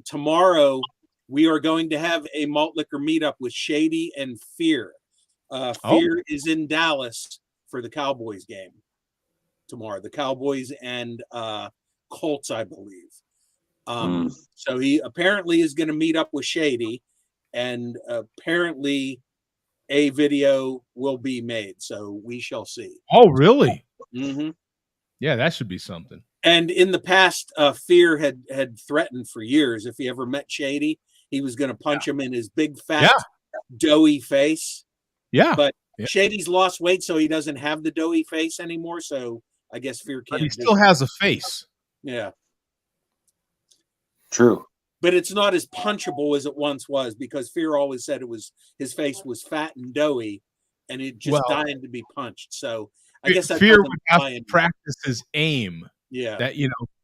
Tomorrow we are going to have a malt liquor meetup with Shady and Fear. Fear is in Dallas for the Cowboys game tomorrow. The Cowboys and Colts, I believe. So he apparently is going to meet up with Shady, and apparently a video will be made. So we shall see. Oh, really? Mm-hmm. Yeah, that should be something. And in the past, Fear had threatened for years if he ever met Shady, he was going to punch him in his big, fat, doughy face. Yeah. But Shady's lost weight, so he doesn't have the doughy face anymore. So I guess Fear can't. But he still has a face. Yeah. True. But it's not as punchable as it once was, because Fear always said his face was fat and doughy, and it just dying to be punched. So I guess that Fear doesn't would have tie to in. practice his aim. Yeah. That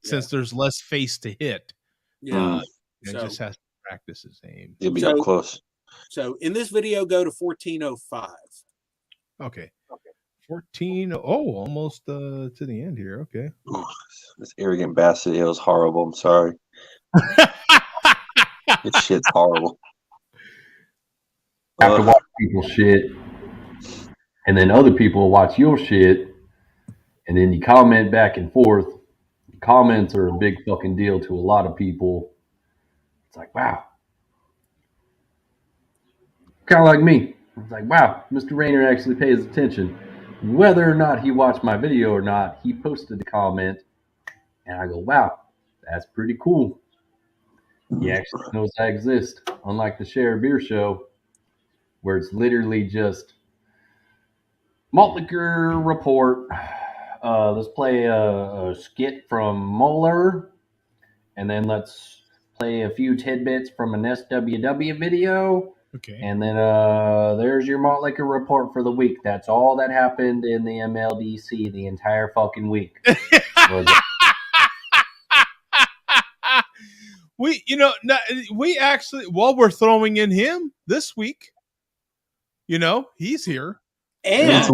since there's less face to hit, Yeah. it just has to practice his aim. You'll be up close. So in this video, go to 1405. Okay. 14. Oh, almost to the end here. Okay. Ooh, this arrogant bastard. It was horrible. I'm sorry. This shit's horrible. Have to watch people's shit, and then other people watch your shit, and then you comment back and forth. Comments are a big fucking deal to a lot of people. It's like, wow. Kind of like me. It's like, wow, Mr. Rayner actually pays attention. Whether or not he watched my video or not, he posted a comment, and I go, wow, that's pretty cool. He actually knows I exist, unlike the Share a Beer show, where it's literally just malt liquor report. Let's play a skit from Moeller, and then let's play a few tidbits from an SWW video. Okay. And then there's your malt liquor report for the week. That's all that happened in the MLDC the entire fucking week. We actually, while we're throwing in him this week, he's here. And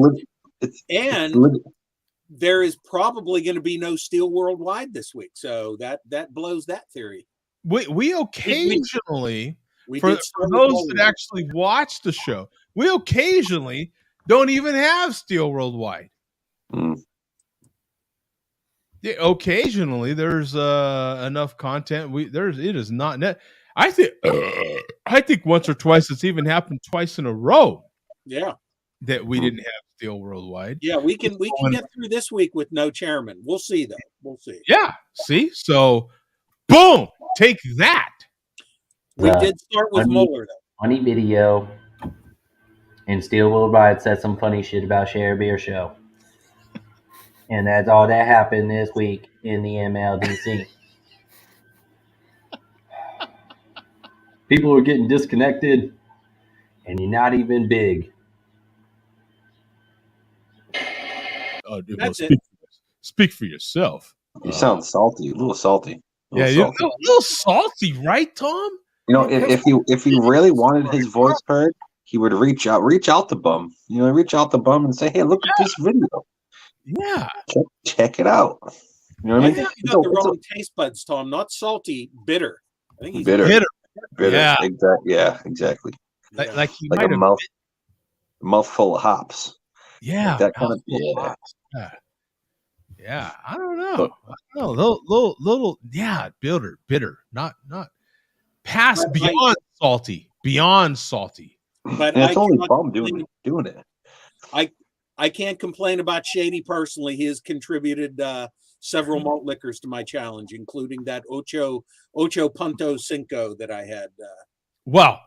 there is probably going to be no Steel Worldwide this week. So that blows that theory. We occasionally, we for those that actually watch the show, we occasionally don't even have Steel Worldwide. Yeah, occasionally there's enough content. It is not net. I think once or twice it's even happened twice in a row. Yeah. That we didn't have Steel Worldwide. Yeah, we can get through this week with no chairman. We'll see though. We'll see. Yeah. See? So boom, take that. We did start with Mueller though. Funny video. And Steel Worldwide said some funny shit about Share a Beer show. And that's all that happened this week in the MLDC. People are getting disconnected, and you're not even big. Speak for yourself. You sound salty, a little salty. A little salty, right, Tom? If he really wanted his voice heard, he would reach out to Bum. Reach out to Bum and say, "Hey, look at this video. Yeah, check it out." You know what I mean? think you got the wrong taste buds, Tom. Not salty, bitter. I think he's bitter. Yeah, exactly. Like he like might a mouthful of hops. Yeah, like that kind of Yeah, I don't know. Little, bitter, not past beyond salty. But it's only Bum doing it. I can't complain about Shady personally. He has contributed several malt liquors to my challenge, including that Ocho Punto Cinco that I had. Well,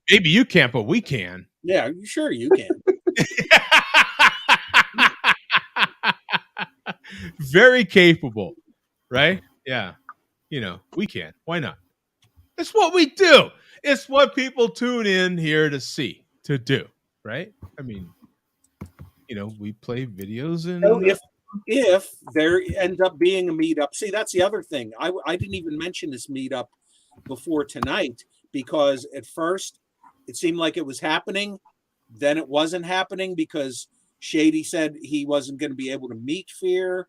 maybe you can't, but we can. Yeah, sure you can. Very capable, right? Yeah. We can. Why not? It's what we do. It's what people tune in here to see, to do, right? I mean, we play videos and so if there ends up being a meetup, see, that's the other thing. I didn't even mention this meetup before tonight because at first it seemed like it was happening. Then it wasn't happening because Shady said he wasn't going to be able to meet Fear.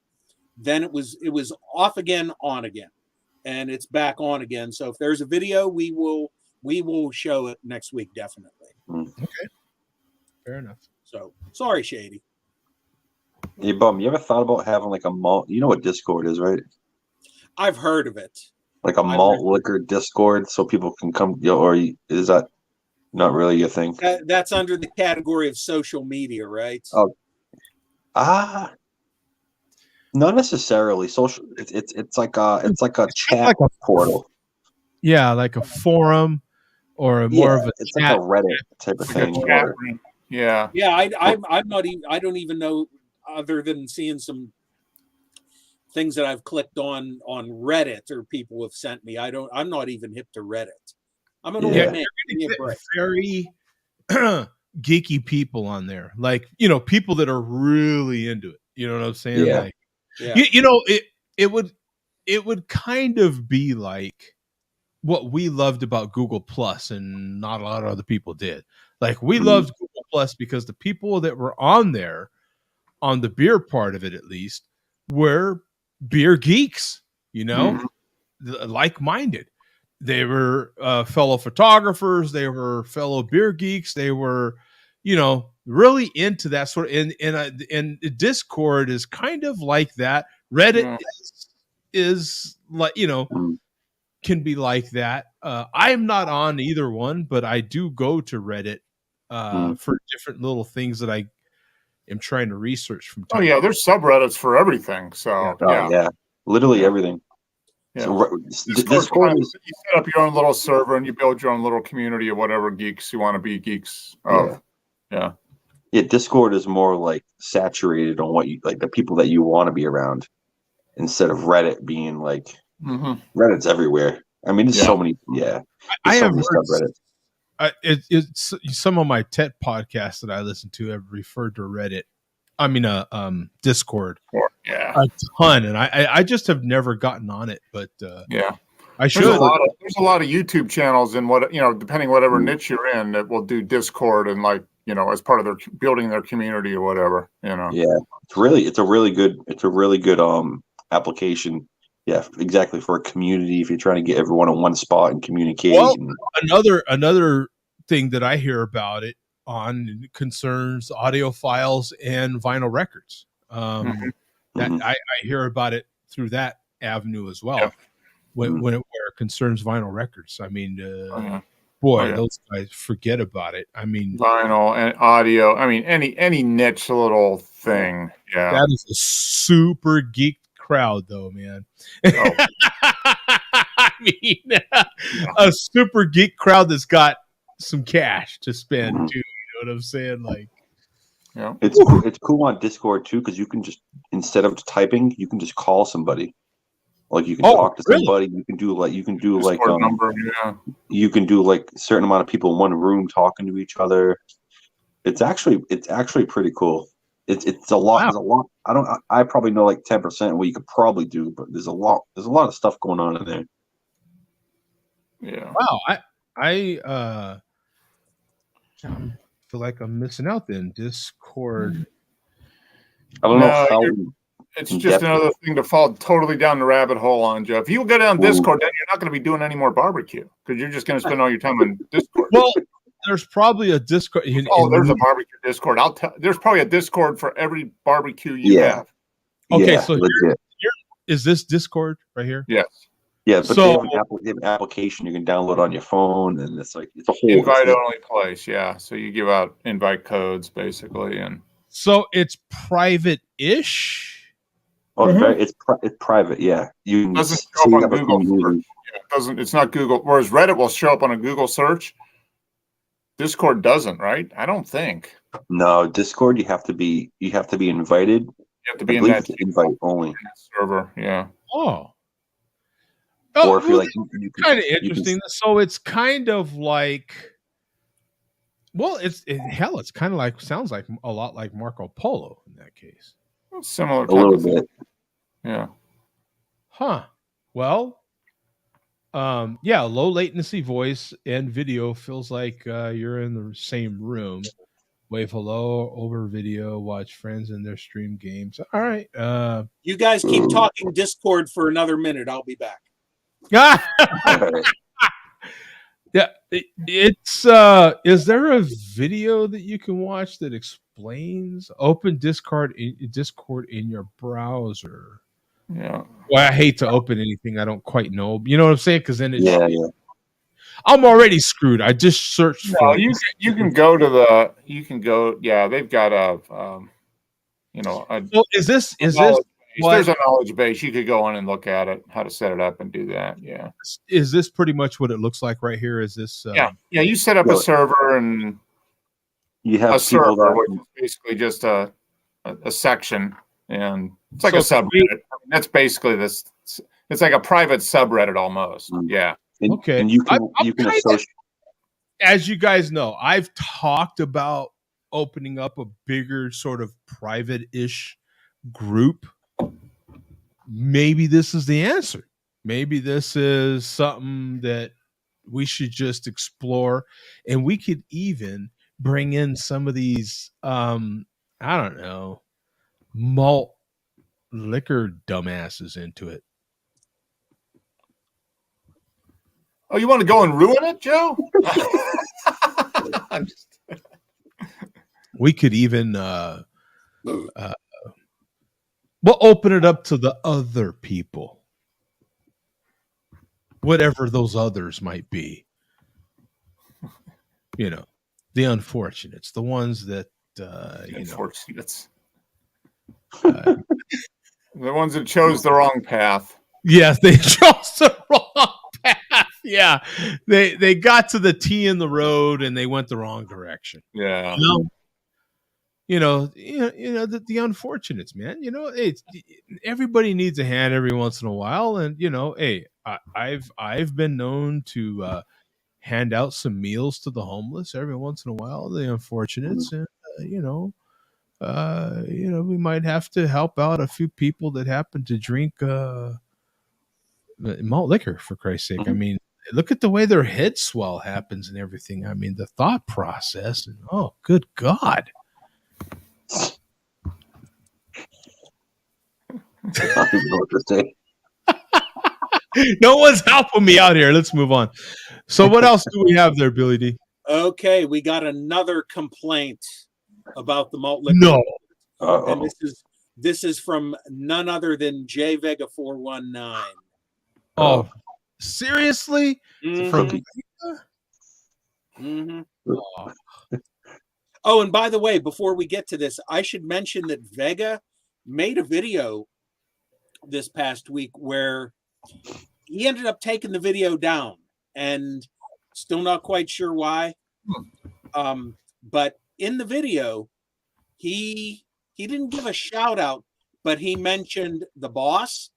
Then it was off again, on again, and it's back on again. So if there's a video, we will show it next week, definitely. Okay, fair enough. So sorry, Shady. Hey, Bum, you ever thought about having like a malt? You know what Discord is, right? I've heard of it. Like a malt liquor Discord, so people can come. Or is that not really your thing? That's under the category of social media, right? Oh, not necessarily social. It's like a chat portal. Yeah, like a forum or more of a. It's like a Reddit type of thing. Yeah. I'm not even. I don't even know, other than seeing some things that I've clicked on Reddit or people have sent me. I'm not even hip to Reddit. I'm an old man. Very geeky people on there, like people that are really into it. You know what I'm saying? Yeah. Like, Yeah. it would kind of be like what we loved about Google Plus, and not a lot of other people did. Like, we loved Google Plus because the people that were on there, on the beer part of it at least, were beer geeks, like-minded. They were fellow photographers. They were fellow beer geeks. They were, really into that sort of. And Discord is kind of like that. Reddit is like, can be like that. I'm not on either one, but I do go to Reddit for different little things that I am trying to research from time. Oh yeah, there's subreddits for everything. So literally everything. Yeah. So Discord is, you set up your own little server and you build your own little community of whatever geeks you want to be geeks of. Yeah. Discord is more like saturated on what you like, the people that you want to be around, instead of Reddit being like Reddit's everywhere. I mean, there's so many. Yeah, I so have many subreddits. It's some of my tech podcasts that I listen to have referred to Reddit. I mean, Discord. A ton, and I just have never gotten on it, but I should. There's a lot of YouTube channels and depending whatever niche you're in, that will do Discord and as part of their building their community or whatever. Yeah, it's a really good application. Yeah, exactly, for a community if you're trying to get everyone in one spot and communicate. Well, another thing that I hear about it on concerns audiophiles and vinyl records. That I hear about it through that avenue as well. When it concerns vinyl records, I mean, those guys forget about it. I mean, vinyl and audio. I mean, any niche little thing. Yeah, that is a super geek crowd, though, man. I mean, a super geek crowd that's got some cash to spend too. You know what I'm saying? Like, it's cool on Discord too, because you can just, instead of typing, you can just call somebody. Like, you can talk to somebody. You can do number, you can do like a certain amount of people in one room talking to each other. It's actually pretty cool. It's a lot. Wow. There's a lot. I probably know like 10% of what you could probably do, but there's a lot of stuff going on in there. Yeah. Wow. I feel like I'm missing out then. Discord. I don't know. It's just another thing to fall totally down the rabbit hole on, Joe. If you go down Discord, then you're not going to be doing any more barbecue, because you're just going to spend all your time on Discord. Well, there's probably a Discord. There's a barbecue Discord. There's probably a Discord for every barbecue you have. Okay, so here, is this Discord right here? Yes. Yeah, but they have an application you can download on your phone, and it's a whole invite-only place. Yeah, so you give out invite codes basically, and so it's private-ish. Oh, it's private. Yeah, it doesn't show up on Google search. It's not Google. Whereas Reddit will show up on a Google search. Discord doesn't, right? I don't think. No, Discord you have to be invited. You have to be in that invite only server. Yeah. Oh. Or if you're like, kind of interesting. So it's kind of like, well, it's kind of like, sounds like a lot like Marco Polo in that case. Similar. A little bit. Yeah. Huh. Well, low latency voice and video feels like you're in the same room. Wave hello over video, watch friends in their stream games. All right. You guys keep talking Discord for another minute. I'll be back. Yeah, it's is there a video that you can watch that explains open Discord in your browser? Yeah. Well, I hate to open anything I don't quite know. You know what I'm saying? Because then I'm already screwed. I just searched for you can go to they've got is this there's a knowledge base. You could go on and look at it, how to set it up and do that. Yeah. Is this pretty much what it looks like right here? Is this Yeah, you set up a server, and you have a server, which is basically just a section, and it's like a subreddit. I mean, that's basically this. It's like a private subreddit almost. Yeah. And you can associate. as you guys know, I've talked about opening up a bigger sort of private-ish group. Maybe this is the answer. Maybe this is something that we should just explore, and we could even bring in some of these I don't know, malt liquor dumbasses into it. Oh, you want to go and ruin it, Joe? We could even we'll open it up to the other people, whatever those others might be. You know, the unfortunates, the ones that unfortunates, the ones that chose the wrong path. Yes, they chose the wrong path. Yeah, they got to the T in the road and they went the wrong direction. Yeah. The unfortunates, man. Everybody needs a hand every once in a while, and hey, I've been known to hand out some meals to the homeless every once in a while, the unfortunates, and we might have to help out a few people that happen to drink malt liquor, for Christ's sake. I mean, look at the way their head swell happens and everything. I mean, the thought process, and oh, good God. No one's helping me out here. Let's move on. So what else do we have there, Billy D? Okay, we got another complaint about the malt liquor. No. And this is from none other than J Vega 419. Oh, seriously? Mm-hmm. Oh, and by the way, before we get to this, I should mention that Vega made a video this past week where he ended up taking the video down, and still not quite sure why. But in the video, he didn't give a shout out, but he mentioned the boss,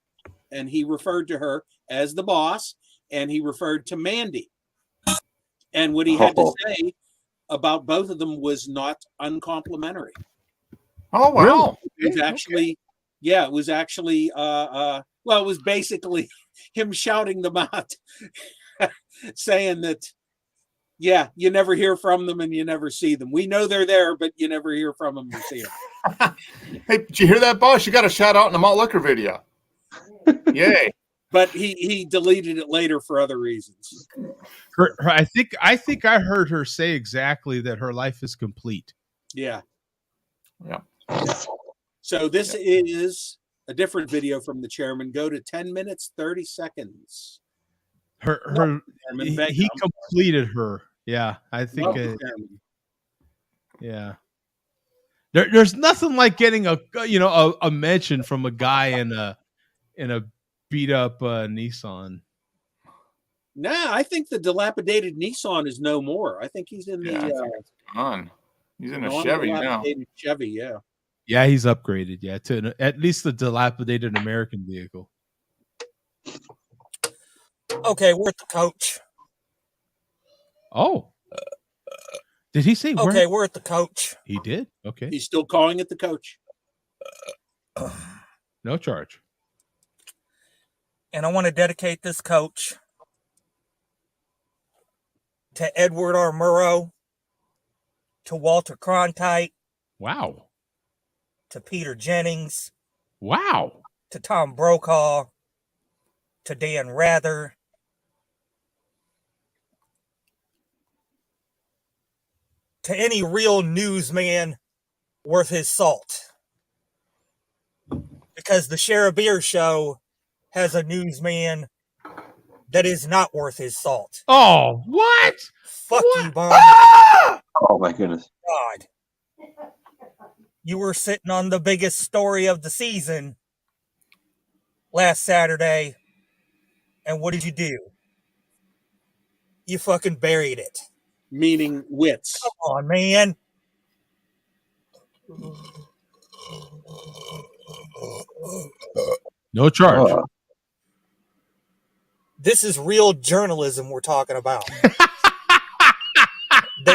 and he referred to her as the boss, and he referred to Mandy. And what he had to say about both of them was not uncomplimentary. Oh, wow. It was actually, it was actually, it was basically him shouting them out, saying that, you never hear from them and you never see them. We know they're there, but you never hear from them and see them. Hey, did you hear that, boss? You got a shout out in the malt liquor video. Yay. But he deleted it later for other reasons. I think I heard her say exactly that her life is complete. Yeah. Yeah. So this is a different video from the chairman. Go to 10 minutes, 30 seconds. He completed her. Yeah, I think. Yeah. There's nothing like getting a mention from a guy in a beat up Nissan. Nah, I think the dilapidated Nissan is no more. I think he's in he's in a Chevy now. Chevy, yeah. Yeah, he's upgraded. Yeah, to at least the dilapidated American vehicle. Okay, we're at the coach. Oh. Did he say okay, we're at the coach? He did? Okay. He's still calling it the coach. No charge. And I want to dedicate this coach to Edward R. Murrow, to Walter Cronkite. Wow. To Peter Jennings. Wow. To Tom Brokaw. To Dan Rather. To any real newsman worth his salt. Because the Share a Beer show has a newsman that is not worth his salt. Oh, what? Fuck you, Bob. Ah! Oh, my goodness. God. You were sitting on the biggest story of the season last Saturday, and what did you do? You fucking buried it. Meaning wits. Come on, man. No charge. This is real journalism we're talking about.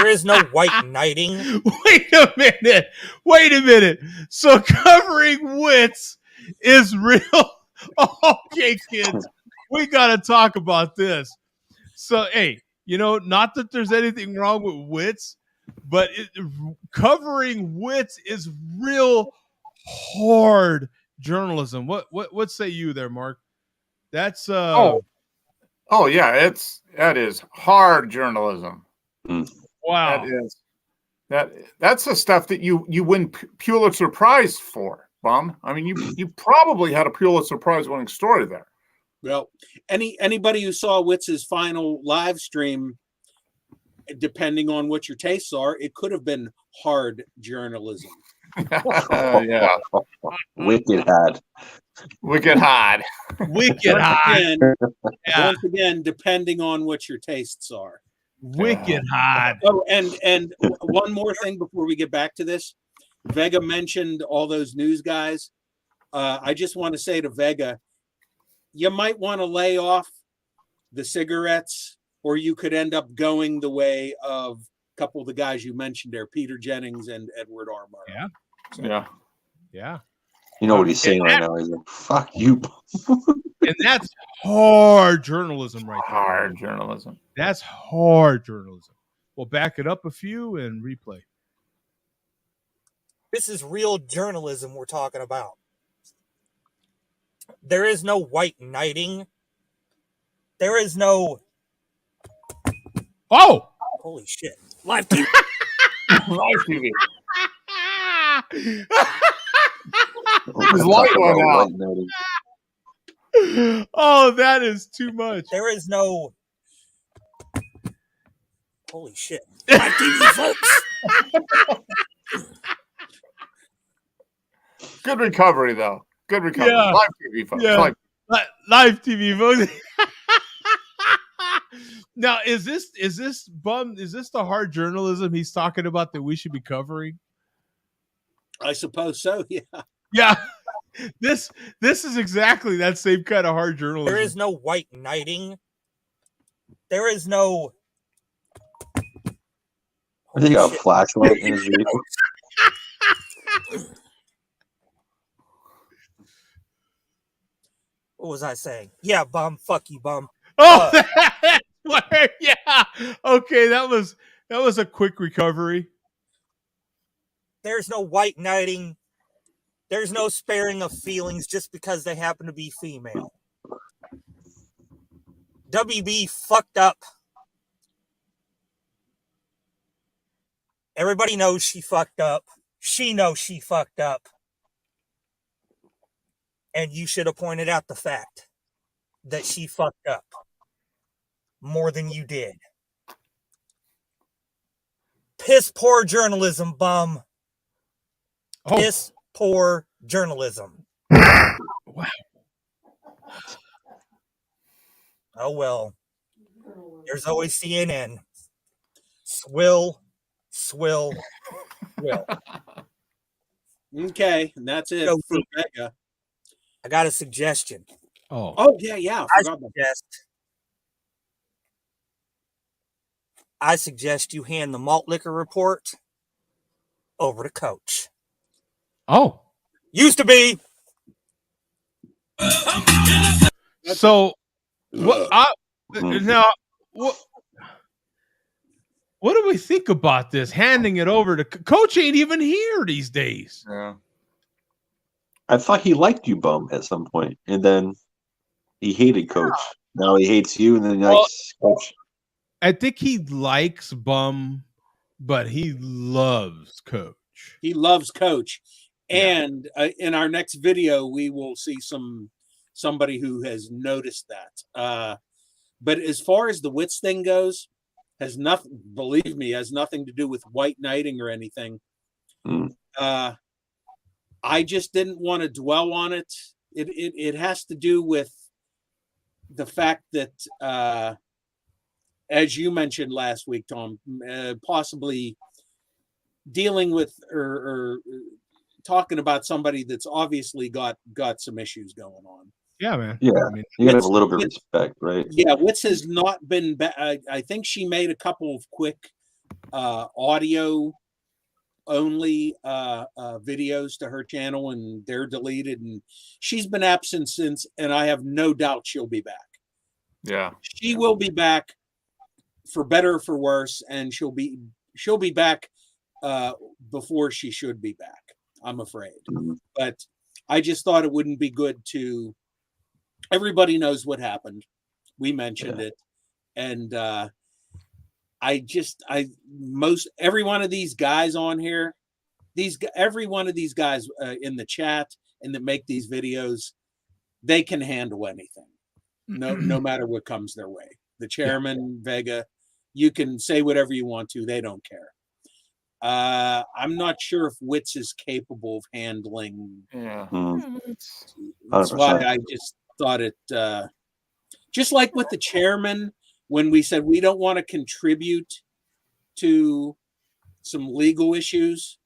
is no white knighting. Wait a minute. So covering wits is real. Okay, kids, we got to talk about this. So, hey, not that there's anything wrong with wits, but covering wits is real hard journalism. What say you there, Mark? That's oh yeah, that is hard journalism. Wow. That's the stuff that you win Pulitzer Prize for, Bum. I mean, you probably had a Pulitzer Prize winning story there. Well, anybody who saw Witz's final live stream, depending on what your tastes are, it could have been hard journalism. Yeah. Wicked hard. Wicked hard. Wicked hard. Once again, depending on what your tastes are. Wicked hard. Oh, and one more thing before we get back to this. Vega mentioned all those news guys. I just want to say to Vega, you might want to lay off the cigarettes, or you could end up going the way of a couple of the guys you mentioned there, Peter Jennings and Edward R. Murrow. Yeah. You know what he's saying right now? He's like, fuck you. And that's hard journalism right there. Hard journalism. That's hard journalism. We'll back it up a few and replay. This is real journalism we're talking about. There is no white knighting. There is no... Oh! Holy shit. Live TV. Live TV. His light went out. Oh, that is too much. There is no... Holy shit. Live TV, folks. Good recovery, though. Good recovery. Yeah. Live TV, folks. Yeah. Live TV, folks. Now, is this the hard journalism he's talking about that we should be covering? I suppose so, yeah. Yeah. This is exactly that same kind of hard journalism. There is no white knighting. There is no... I think got a flashlight in his vehicle. What was I saying? Yeah, Bum. Fuck you, Bum. Oh, yeah. Okay, that was a quick recovery. There's no white knighting. There's no sparing of feelings just because they happen to be female. WB fucked up. Everybody knows she fucked up. She knows she fucked up. And you should have pointed out the fact that she fucked up more than you did. Piss poor journalism, Bum. Piss poor journalism. Wow. Oh, well. There's always CNN. Swill. Okay, and that's it for Vega. I got a suggestion. Oh, yeah. I suggest you hand the malt liquor report over to Coach. Oh. Used to be. So, now, what do we think about this? Handing it over to Coach ain't even here these days. Yeah. I thought he liked you, Bum, at some point, and then he hated Coach. Now he hates you, and then he likes Coach. I think he likes Bum, but he loves Coach. He loves Coach. And in our next video, we will see somebody who has noticed that. But as far as the wits thing goes, has nothing to do with white knighting or anything. I just didn't want to dwell on it. It has to do with the fact that, as you mentioned last week, Tom, possibly dealing with or talking about somebody that's obviously got some issues going on. Yeah, man. Yeah, I mean, you gotta have a little bit of respect, right? Yeah, Wits has not been. I think she made a couple of quick audio only videos to her channel, and they're deleted, and she's been absent since, and I have no doubt she'll be back. Yeah. She will be back, for better or for worse, and she'll be back before she should be back, I'm afraid. But I just thought it wouldn't be good to, everybody knows what happened. We mentioned it. And every one of these guys on here, every one of these guys in the chat and that make these videos, they can handle anything. No matter what comes their way. The chairman, Vega, you can say whatever you want to. They don't care. I'm not sure if Witz is capable of handling. Yeah. That's why I just thought it, just like with the chairman, when we said we don't want to contribute to some legal issues.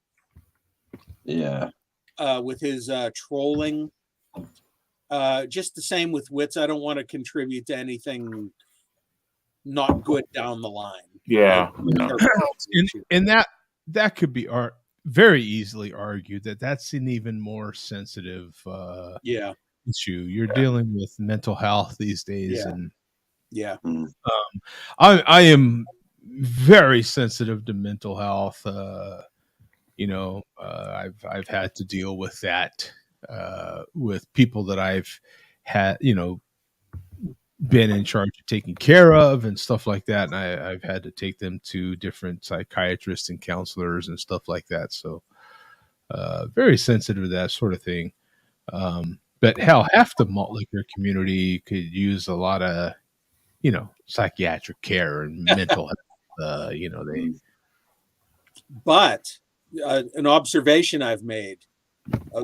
Yeah. With his trolling. Just the same with Witz. I don't want to contribute to anything not good down the line. Yeah. And that could be very easily argued that that's an even more sensitive issue. You're dealing with mental health these days, and I am very sensitive to mental health. I've had to deal with that with people that I've had, been in charge of taking care of and stuff like that. And I've had to take them to different psychiatrists and counselors and stuff like that. So very sensitive to that sort of thing. But hell, half the malt liquor community could use a lot of, psychiatric care and mental health. But an observation I've made,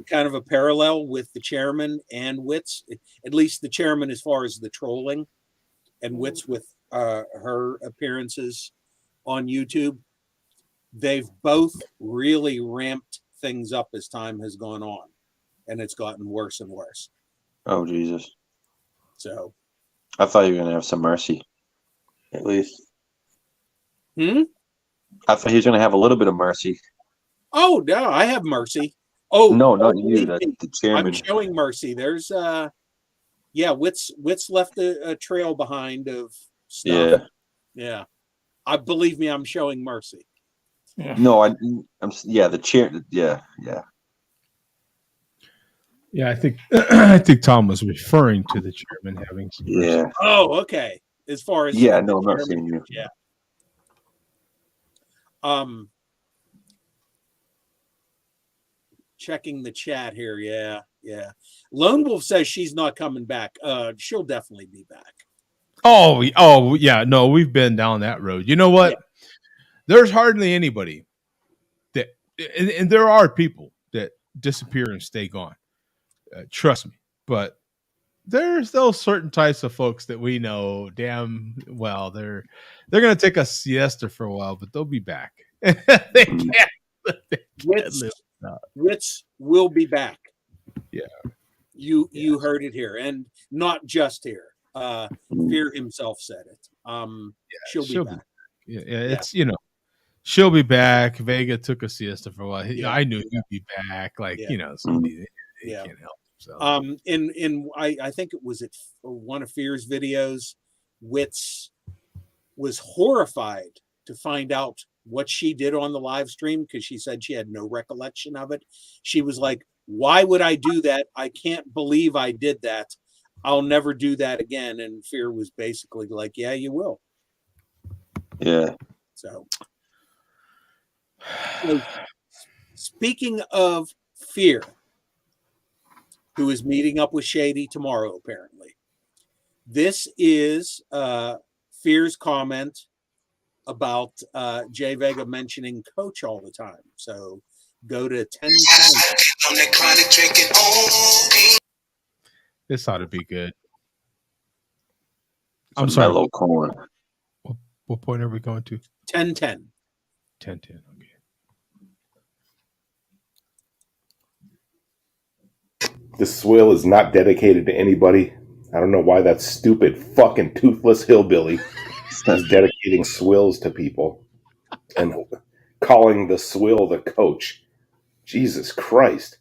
kind of a parallel with the chairman and Witz, at least the chairman as far as the trolling, and Witz with her appearances on YouTube. They've both really ramped things up as time has gone on, and it's gotten worse and worse. Oh, Jesus. So I thought you were going to have some mercy, at least. I thought he was going to have a little bit of mercy. Oh, no, I have mercy. Oh, no, not you, the chairman. I'm showing mercy. There's, Witz left a trail behind of stuff. Yeah. Believe me, I'm showing mercy. Yeah. No, the chair. Yeah. Yeah, I think Tom was referring to the chairman having some mercy. Oh, okay. As far as no, I'm not saying you. Yeah. Checking the chat here. Yeah. Lone Wolf says she's not coming back. She'll definitely be back. Oh yeah. No, we've been down that road. You know what? Yeah. There's hardly anybody that, and there are people that disappear and stay gone. Trust me. But there's those certain types of folks that we know damn well. They're going to take a siesta for a while, but they'll be back. They can't live. Witz will be back. Yeah. You heard it here, and not just here. Fear himself said it. She'll be back. It's she'll be back. Vega took a siesta for a while. I knew he'd be back. Somebody can't help himself. I think it was one of Fear's videos. Witz was horrified to find out what she did on the live stream, because she said she had no recollection of it. She was like, why would I do that? I can't believe I did that. I'll never do that again. And Fear was basically like, yeah, you will. Yeah. So speaking of Fear, who is meeting up with Shady tomorrow, apparently. This is Fear's comment about Jay Vega mentioning Coach all the time. So go to 10:10. This ought to be good. I'm sorry. Mellow corn. What point are we going to? 10:10. 10:10. Okay. This swill is not dedicated to anybody. I don't know why that stupid fucking toothless hillbilly is dedicating swills to people. and calling the swill the coach. Jesus Christ.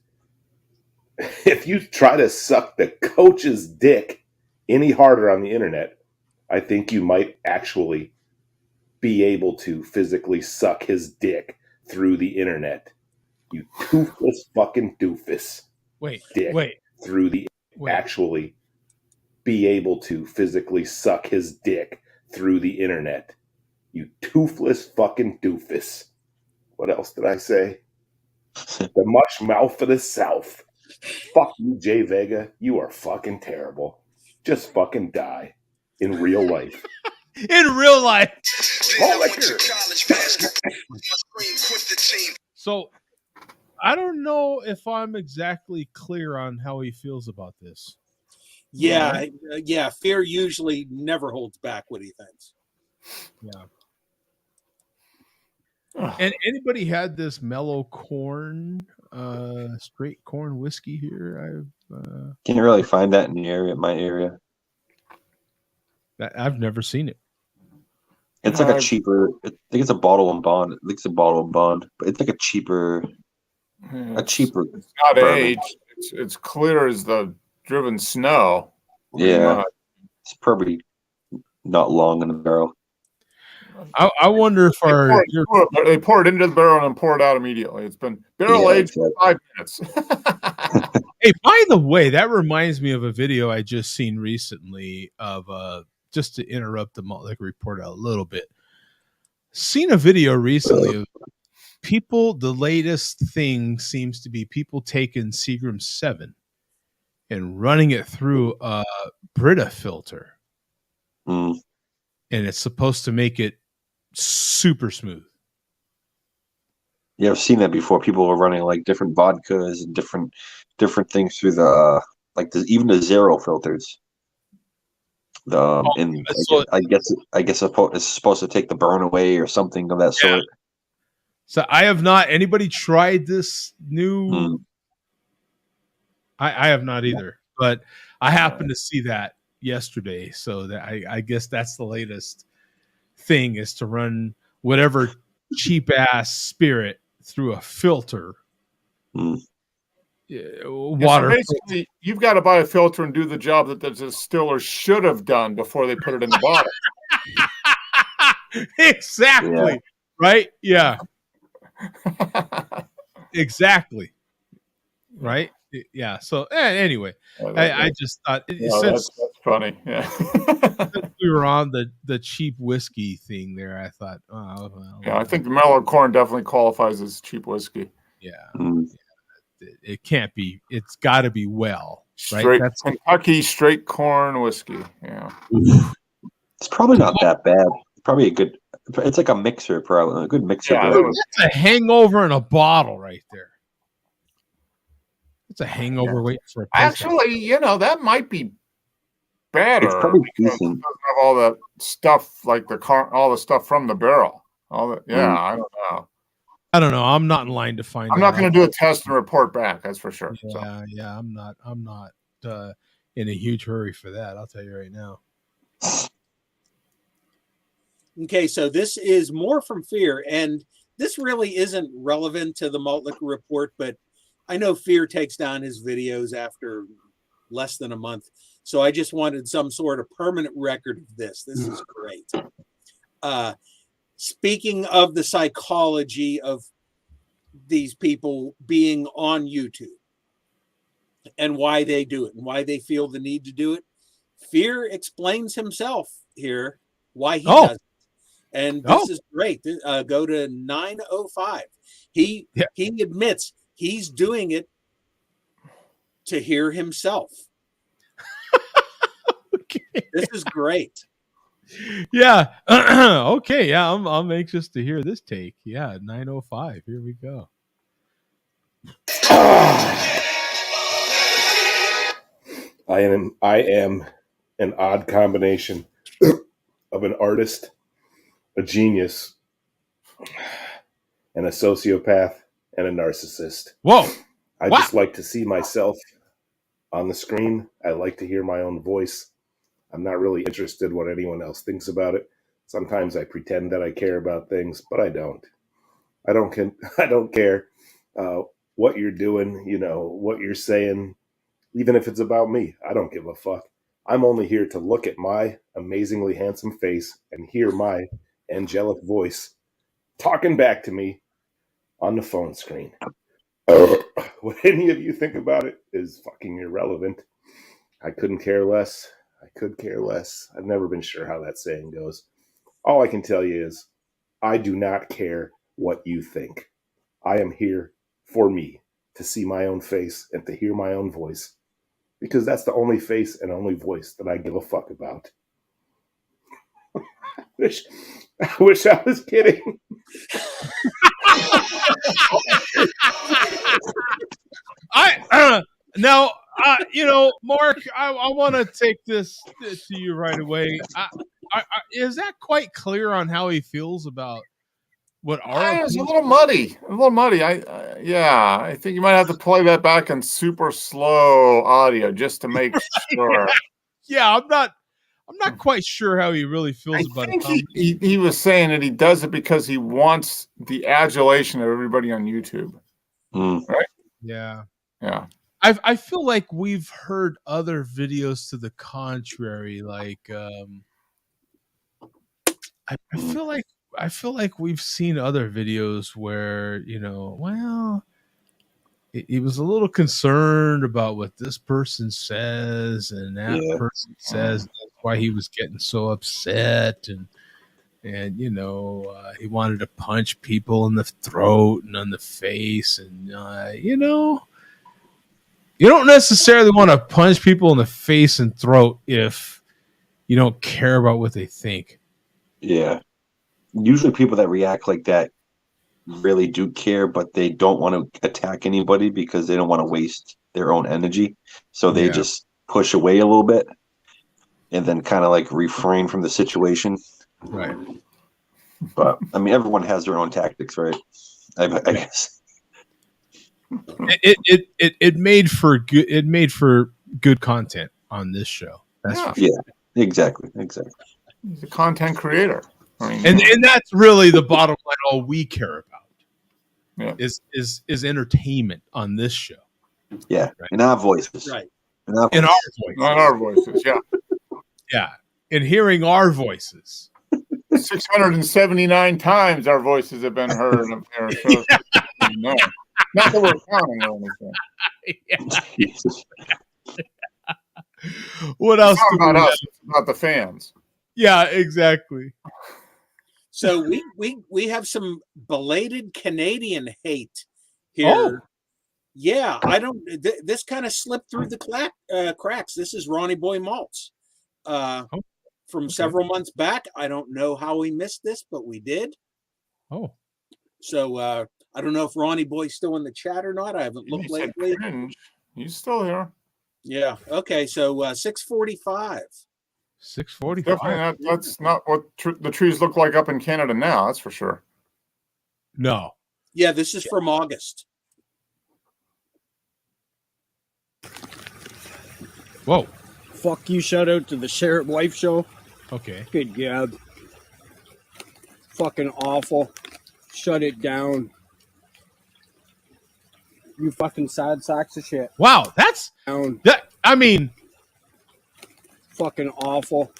If you try to suck the coach's dick any harder on the internet, I think you might actually be able to physically suck his dick through the internet. You toothless fucking doofus. Wait, Dick wait, through the wait. actually be able to physically suck his dick through the internet. You toothless fucking doofus. What else did I say? The mush mouth of the South. Fuck you, Jay Vega. You are fucking terrible. Just fucking die in real life. In real life. So I don't know if I'm exactly clear on how he feels about this. Yeah, yeah. Fear usually never holds back what he thinks. Yeah. And anybody had this mellow corn, straight corn whiskey here? Can't really find that in the area, my area. I've never seen it. It's like a cheaper. I think it's a bottle and bond. I think it's a bottle and bond, but it's like a cheaper. It's not bourbon. aged. It's clear as the driven snow. Yeah, it's probably not long in the barrel. I wonder if they pour it into the barrel and pour it out immediately. It's been barrel aged for 5 minutes. Hey, by the way, that reminds me of a video I just seen recently of just to interrupt the Motley Report a little bit. Seen a video recently of people. The latest thing seems to be people taking Seagram 7 and running it through a Brita filter. And it's supposed to make it super smooth. Yeah, I've seen that before. People are running like different vodkas and different things through the even the zero filters. I guess it's supposed to take the burn away or something of that sort. So I have not. Anybody tried this new? I have not either, but I happened to see that yesterday. So that I guess that's the latest thing, is to run whatever cheap ass spirit through a filter. Water. So basically, you've got to buy a filter and do the job that the distiller should have done before they put it in the bottle. Exactly. Yeah. Right? Yeah. Exactly. Right? Yeah. So anyway, I just thought that's funny. Yeah. Since we were on the cheap whiskey thing there, I thought, I think the mellow corn definitely qualifies as cheap whiskey. Yeah. It can't be. It's got to be well, right? Straight Kentucky straight corn whiskey. Yeah. It's probably not that bad. Probably a good. It's like a mixer, probably a good mixer. Yeah, that's a hangover in a bottle right there. It's a hangover waiting for a Actually, that might be better. It's probably decent. It doesn't have all the stuff like all the stuff from the barrel. I don't know. I don't know. I'm not in line to find. I'm not going to do a test and report back. That's for sure. Yeah. I'm not in a huge hurry for that. I'll tell you right now. Okay, so this is more from Fear, and this really isn't relevant to the Malt Liquor Report, but I know Fear takes down his videos after less than a month, so I just wanted some sort of permanent record of this. This is great. Speaking of the psychology of these people being on YouTube and why they do it and why they feel the need to do it, Fear explains himself here why he does it. And this is great. Go to 905. He admits he's doing it to hear himself. Okay. This is great. Yeah. Okay. Yeah. I'm anxious to hear this take. Yeah. 905. Here we go. I am an odd combination of an artist, a genius, and a sociopath, and a narcissist. Whoa. I just like to see myself on the screen. I like to hear my own voice. I'm not really interested what anyone else thinks about it. Sometimes I pretend that I care about things, but I don't. I don't care what you're doing, what you're saying, even if it's about me. I don't give a fuck. I'm only here to look at my amazingly handsome face and hear my angelic voice talking back to me on the phone screen. What any of you think about it is fucking irrelevant. I couldn't care less. I could care less. I've never been sure how that saying goes. All I can tell you is I do not care what you think. I am here for me, to see my own face and to hear my own voice, because that's the only face and only voice that I give a fuck about. I wish I was kidding. Now, Mark, I want to take this to you right away. Is that quite clear on how he feels about what our? It's a little muddy. I think you might have to play that back in super slow audio just to make sure. Yeah, I'm not quite sure how he really feels about it. I think he was saying that he does it because he wants the adulation of everybody on YouTube. Right? Yeah. Yeah. I feel like we've heard other videos to the contrary. Like, I feel like we've seen other videos where he was a little concerned about what this person says, and that person says that's why he was getting so upset, and he wanted to punch people in the throat and on the face, and you don't necessarily want to punch people in the face and throat if you don't care about what they think. Yeah. Usually people that react like that really do care, but they don't want to attack anybody because they don't want to waste their own energy. So they just push away a little bit and then kind of like refrain from the situation. Right. But I mean, everyone has their own tactics, right? I guess. It made for good content on this show. That's for sure. Yeah, exactly. He's a content creator. I mean, and that's really the bottom line. All we care about is entertainment on this show. Yeah, right? In our voices. Right. In our voices. Not our voices. Yeah. Yeah. In hearing our voices. 679 times our voices have been heard up there. So no. Not that we're counting or anything. What else? It's not about us. It's about the fans. Yeah, exactly. So we have some belated Canadian hate here. Oh. Yeah, I don't. This kind of slipped through the cracks. This is Ronnie Boy Maltz from several months back. I don't know how we missed this, but we did. Oh. So I don't know if Ronnie Boy's still in the chat or not. I haven't looked lately. He's still here. Yeah. Okay. So 6:45. 6:45. Definitely that's not what the trees look like up in Canada now. That's for sure. No. Yeah, this is from August. Whoa. Fuck you, shout out to the Sheriff Wife Show. Okay. Good job. Fucking awful. Shut it down. You fucking sad sacks of shit. Wow, that's down. I mean, fucking awful.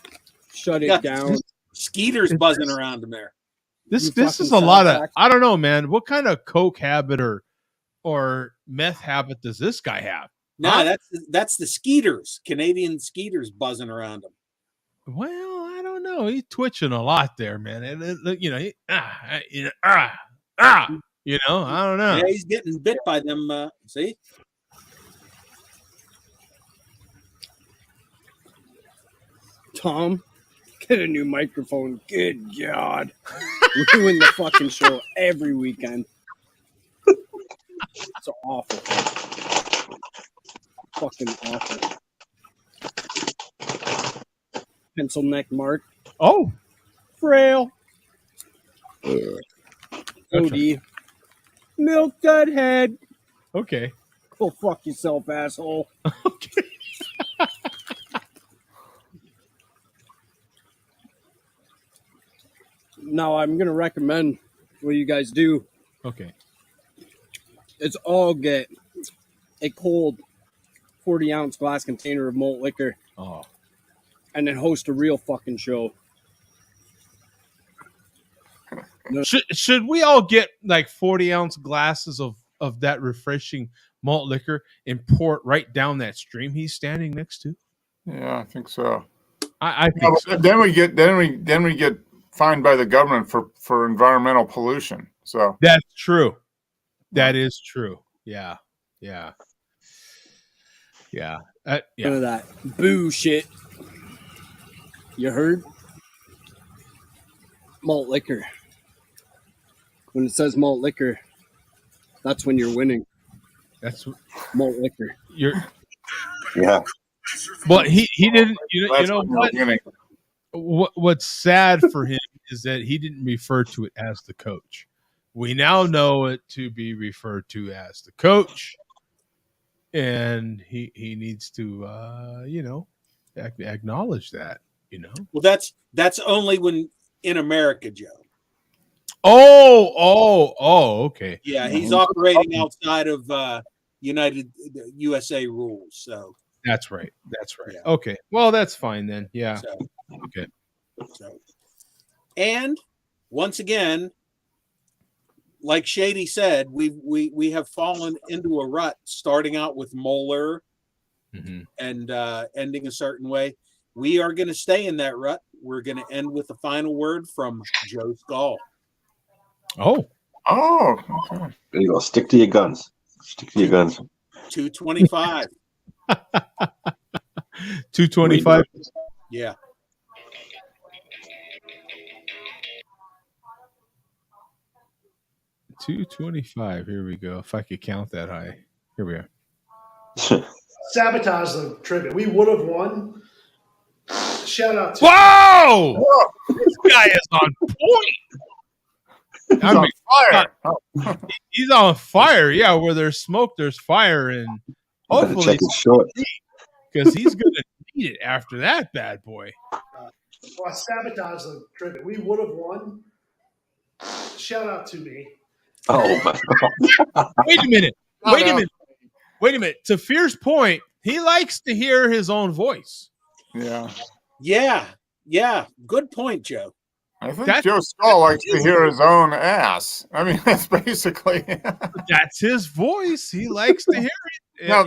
Shut it down. Skeeter's buzzing around in there. This is a lot of, I don't know, man. What kind of coke habit or meth habit does this guy have? No, that's the Skeeters, Canadian Skeeters buzzing around him. Well, I don't know. He's twitching a lot there, man. And I don't know. Yeah, he's getting bit by them. See. Tom, get a new microphone. Good God. We're doing the fucking show every weekend. It's awful. Fucking awful. Pencil neck Mark. Oh. Frail. OD. Milk dud head. Okay. Go fuck yourself, asshole. Okay. Now I'm going to recommend what you guys do. Okay. It's all get a cold 40-ounce glass container of malt liquor. Oh. And then host a real fucking show. Should we all get like 40-ounce glasses of that refreshing malt liquor and pour it right down that stream he's standing next to? Yeah, I think so. I think so. Then we get fined by the government for environmental pollution. So that's true. That is true. Yeah. None of that bullshit. You heard? Malt liquor. When it says malt liquor, that's when you're winning. That's malt liquor. Yeah. But he didn't. You know what? What's sad for him is that he didn't refer to it as the coach. We now know it to be referred to as the coach, and he needs to acknowledge that. Well, that's only when in America, Joe. Oh, okay. Yeah, he's operating outside of USA rules. So that's right. Yeah. Okay. Well, that's fine then. Yeah. Okay. And once again, like Shady said, we have fallen into a rut, starting out with Moeller and ending a certain way. We are going to stay in that rut. We're going to end with the final word from Joe Skull. Oh. Okay. There you go. Stick to your guns. 225. 225. Yeah. $225. Here we go. If I could count that high. Here we are. Sabotage the trivia. We would have won. Shout out to Whoa! This guy is on point. He's on fire. Yeah, where there's smoke, there's fire, and hopefully because he's gonna need it after that bad boy. Well, I sabotaged the trivia. We would have won. Shout out to me. Oh my God. Wait a minute. To Fierce point, he likes to hear his own voice. Yeah. Good point, Joe. I think Joe Skull likes to hear his own ass. I mean, that's basically that's his voice. He likes to hear it. Now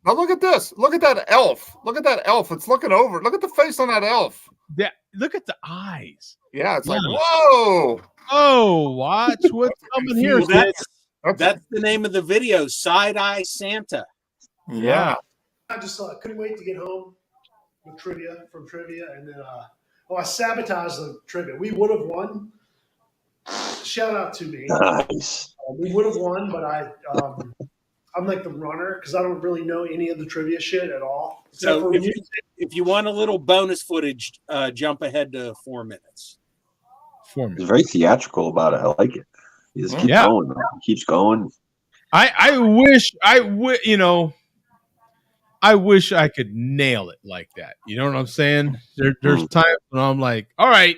look at this. Look at that elf. It's looking over. Look at the face on that elf. Yeah, look at the eyes. Yeah, it's like, whoa. Oh, watch what's coming here. That's the name of the video, Side Eye Santa. Yeah. I just couldn't wait to get home with trivia, and then I sabotaged the trivia. We would have won. Shout out to me. Nice. We would have won, but I'm like the runner because I don't really know any of the trivia shit at all. So if you want a little bonus footage, jump ahead to 4 minutes. 4 minutes. He's very theatrical about it. I like it. He just keeps going. He keeps going. I wish I could nail it like that. You know what I'm saying? There's times when I'm like, all right,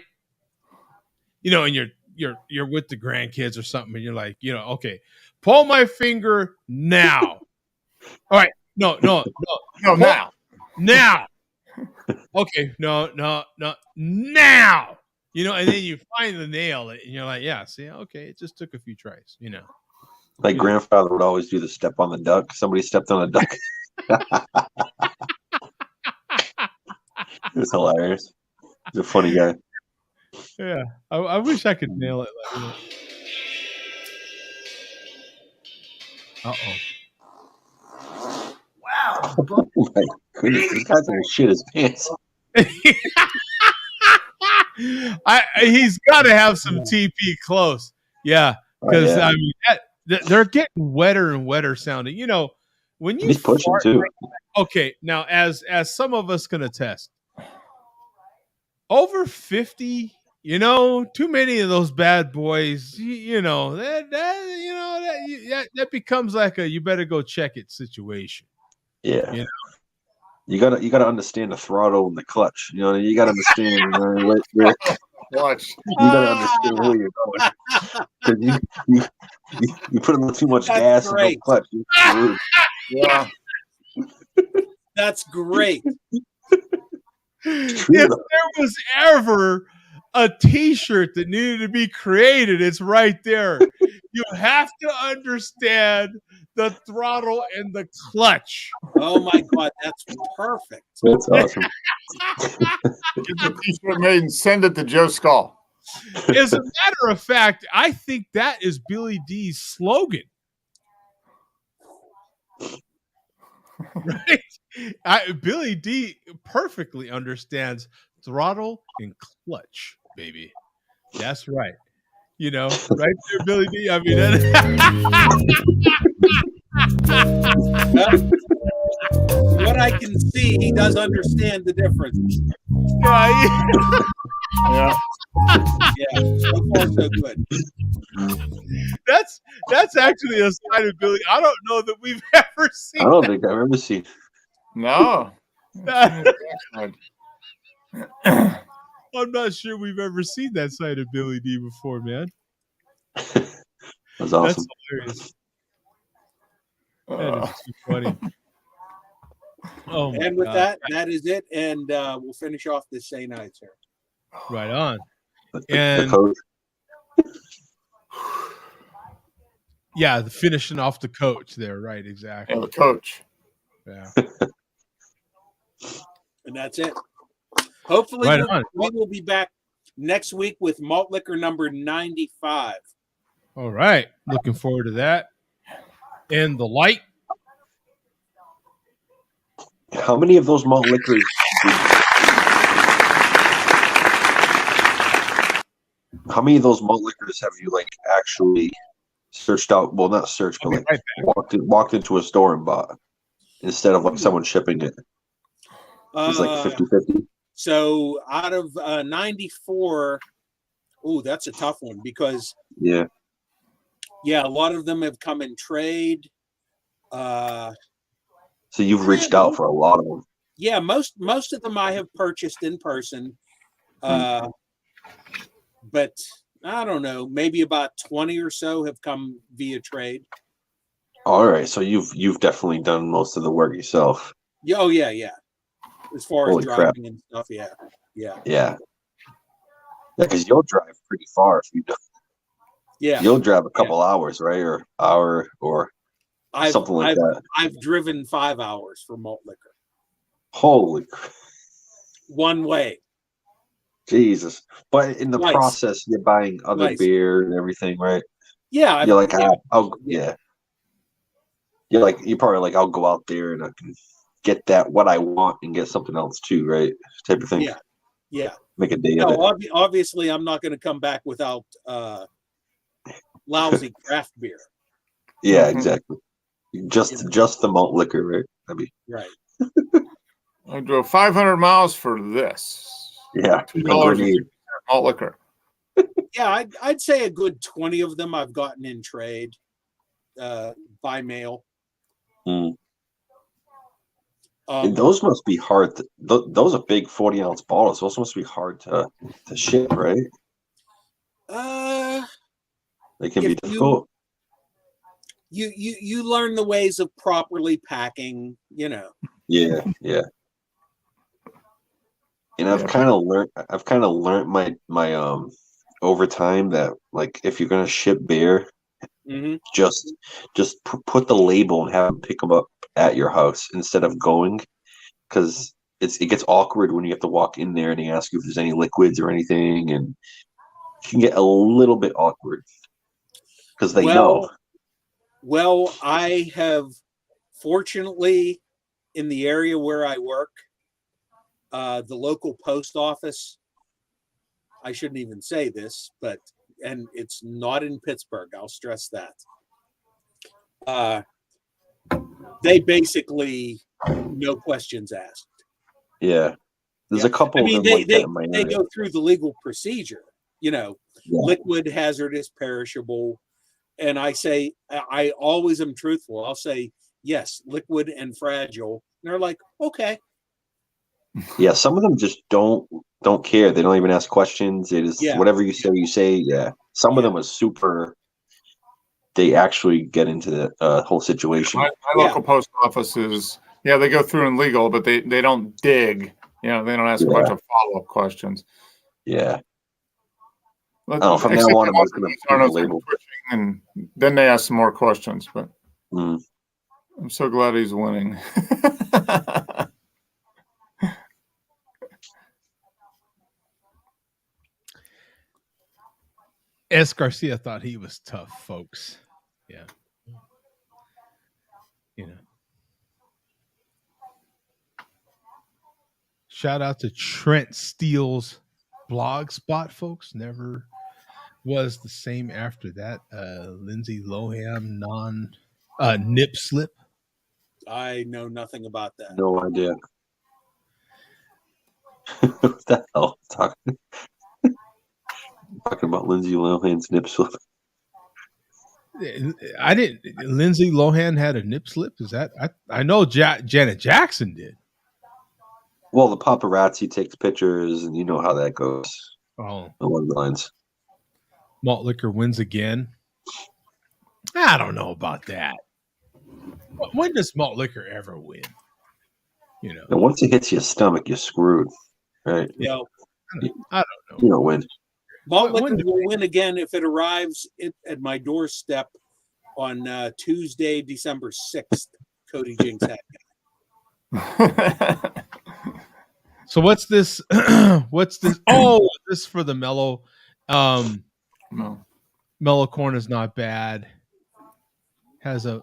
and you're with the grandkids or something, and you're like, okay, pull my finger now. All right, no, now. Okay, no, now. And then you finally nail it, and you're like, yeah, see, okay, it just took a few tries, Like grandfather would always do the step on the duck. Somebody stepped on a duck. It was hilarious. He's a funny guy. Yeah, I wish I could nail it. Wow. Oh my goodness, this guy's gonna shit his pants. He's got to have some TP close. Yeah, because I mean they're getting wetter and wetter sounding. When you he's pushing too. Okay, now as some of us can attest, over 50, too many of those bad boys, that becomes like a you better go check it situation. Yeah. You gotta understand the throttle and the clutch. You gotta understand Watch. You better understand where you're going. 'Cause you put in too much That's gas and no great. clutch. You're screwed. Yeah. That's great. If there was ever a T-shirt that needed to be created, it's right there. You have to understand the throttle and the clutch. Oh my God, that's perfect. That's awesome. Get the T-shirt made and send it to Joe Skull. As a matter of fact, I think that is Billy D's slogan. Right? Billy D perfectly understands throttle and clutch, baby. That's right. You know, right there, Billy D. I mean, what I can see, he does understand the difference. Yeah. Yeah, so far so good. That's actually a side of Billy I don't know that we've ever seen. I don't think I've ever seen. No. I'm not sure we've ever seen that side of Billy D before, man. That's awesome. That's hilarious. That is too funny. Oh my And with God. that is it. And we'll finish off this Say Nights here. Right on. The And coach. yeah, the finishing off the coach there, right? Exactly. Yeah, the coach. Yeah. And that's it. Hopefully, Right on. we will be back next week with malt liquor number 95. All right. Looking forward to that. And the light. How many of those malt liquors? How many of those malt liquors have you like actually searched out? Well, not searched, but like walked into a store and bought instead of like someone shipping it. It's like 50-50. So out of 94, oh, that's a tough one because yeah, a lot of them have come in trade. So you've reached out for a lot of them. Yeah, most of them I have purchased in person. But I don't know, maybe about 20 or so have come via trade. All right, so you've definitely done most of the work yourself. Yeah, oh yeah. As far Holy as driving crap. and stuff, yeah. Yeah, because you'll drive pretty far if you do. Yeah, you'll drive a couple hours, right, or hour, or something like that. I've driven 5 hours for malt liquor. Holy crap. One way. Jesus. But in the Twice. process, you're buying other beer and everything, right? Yeah. You're like, You're probably like, I'll go out there and I can get that what I want and get something else too, right? Type of thing. Yeah. Make a day of it. Obviously, I'm not going to come back without lousy craft beer. Yeah, exactly. Just the malt liquor, right? Right. I drove 500 miles for this. Yeah, $2 malt liquor. Yeah, I'd say a good 20 of them I've gotten in trade by mail. And those must be hard. Those are big 40-ounce bottles. Those must be hard to ship, right? They can be difficult. You learn the ways of properly packing, you know. Yeah. And I've kind of learned my over time that like if you're gonna ship beer, just put the label and have them pick them up at your house instead of going, because it gets awkward when you have to walk in there and they ask you if there's any liquids or anything, and it can get a little bit awkward because they know. Well, I have fortunately in the area where I work, the local post office, I shouldn't even say this, and it's not in Pittsburgh, I'll stress that. They basically no questions asked. Yeah. There's a couple of them like that in my they area. go through the legal procedure, you know, liquid, hazardous, perishable. And I say, I always am truthful. I'll say, yes, liquid and fragile. And they're like, okay. Yeah, some of them just don't care. They don't even ask questions. They just whatever you say. Yeah, some of them are super. They actually get into the whole situation. My local post offices, they go through in legal, but they don't dig. They don't ask a bunch of follow up questions. Yeah. From now on, I'm going to label. And then they ask some more questions. But I'm so glad he's winning. S. Garcia thought he was tough, folks. Yeah. Shout out to Trent Steele's blog spot, folks. Never was the same after that. Lindsay Lohan nip slip. I know nothing about that. No idea. What the hell? Talking about Lindsay Lohan's nip slip. I didn't. Lindsay Lohan had a nip slip. Is that? I know Janet Jackson did. Well, the paparazzi takes pictures, and you know how that goes. Oh, along the lines. Malt liquor wins again. I don't know about that. When does malt liquor ever win? And once it hits your stomach, you're screwed, right? Yeah, I don't know. You don't win. Malt liquor will win again if it arrives at my doorstep on Tuesday, December 6th. Cody Jinks hat. So what's this? What's this? Oh, this for the mellow. Mellow corn is not bad. Has a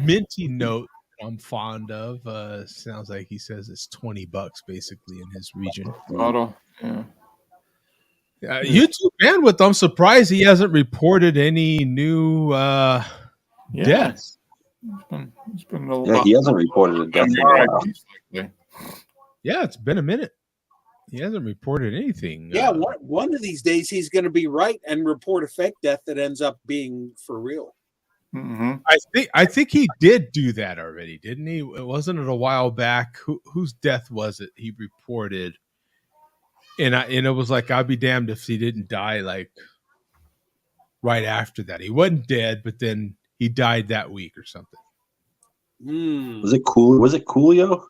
minty note I'm fond of. Sounds like he says it's $20 basically in his region. YouTube bandwidth. I'm surprised he hasn't reported any new deaths. It's been a he hasn't reported a death in a while. Yeah, it's been a minute. He hasn't reported anything. Yeah, one of these days he's going to be right and report a fake death that ends up being for real. Mm-hmm. I think he did do that already, didn't he? Wasn't it a while back? Whose death was it he reported? And it was like, I'd be damned if he didn't die like right after that. He wasn't dead, but then he died that week or something. Was it cool? Was it Coolio?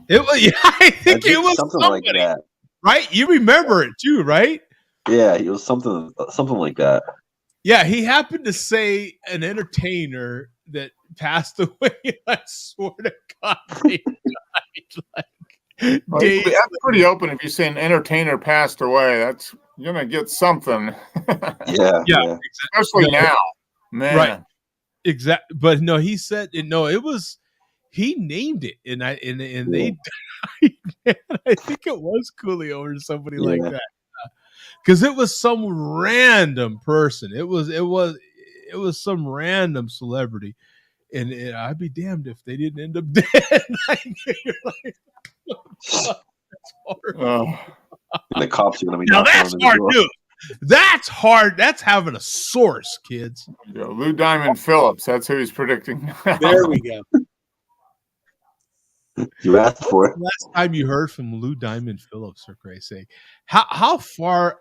It was. Yeah, I think it was something somebody, like that. Right? You remember it too, right? Yeah, it was something like that. Yeah, he happened to say an entertainer that passed away. I swear to God, they died days. That's pretty open. If you say an entertainer passed away, that's you're gonna get something. Yeah. Especially now, man. Right. Exactly. But no, he said no. It was he named it, and they died. Man, I think it was Coolio or somebody like that. Because it was some random person. It was some random celebrity, and I'd be damned if they didn't end up dead. And the cops are going to be now. That's hard news. That's hard. That's having a source, kids. Lou Diamond Phillips. That's who he's predicting. There we go. You asked for it. Last time you heard from Lou Diamond Phillips, for Christ's sake, how far?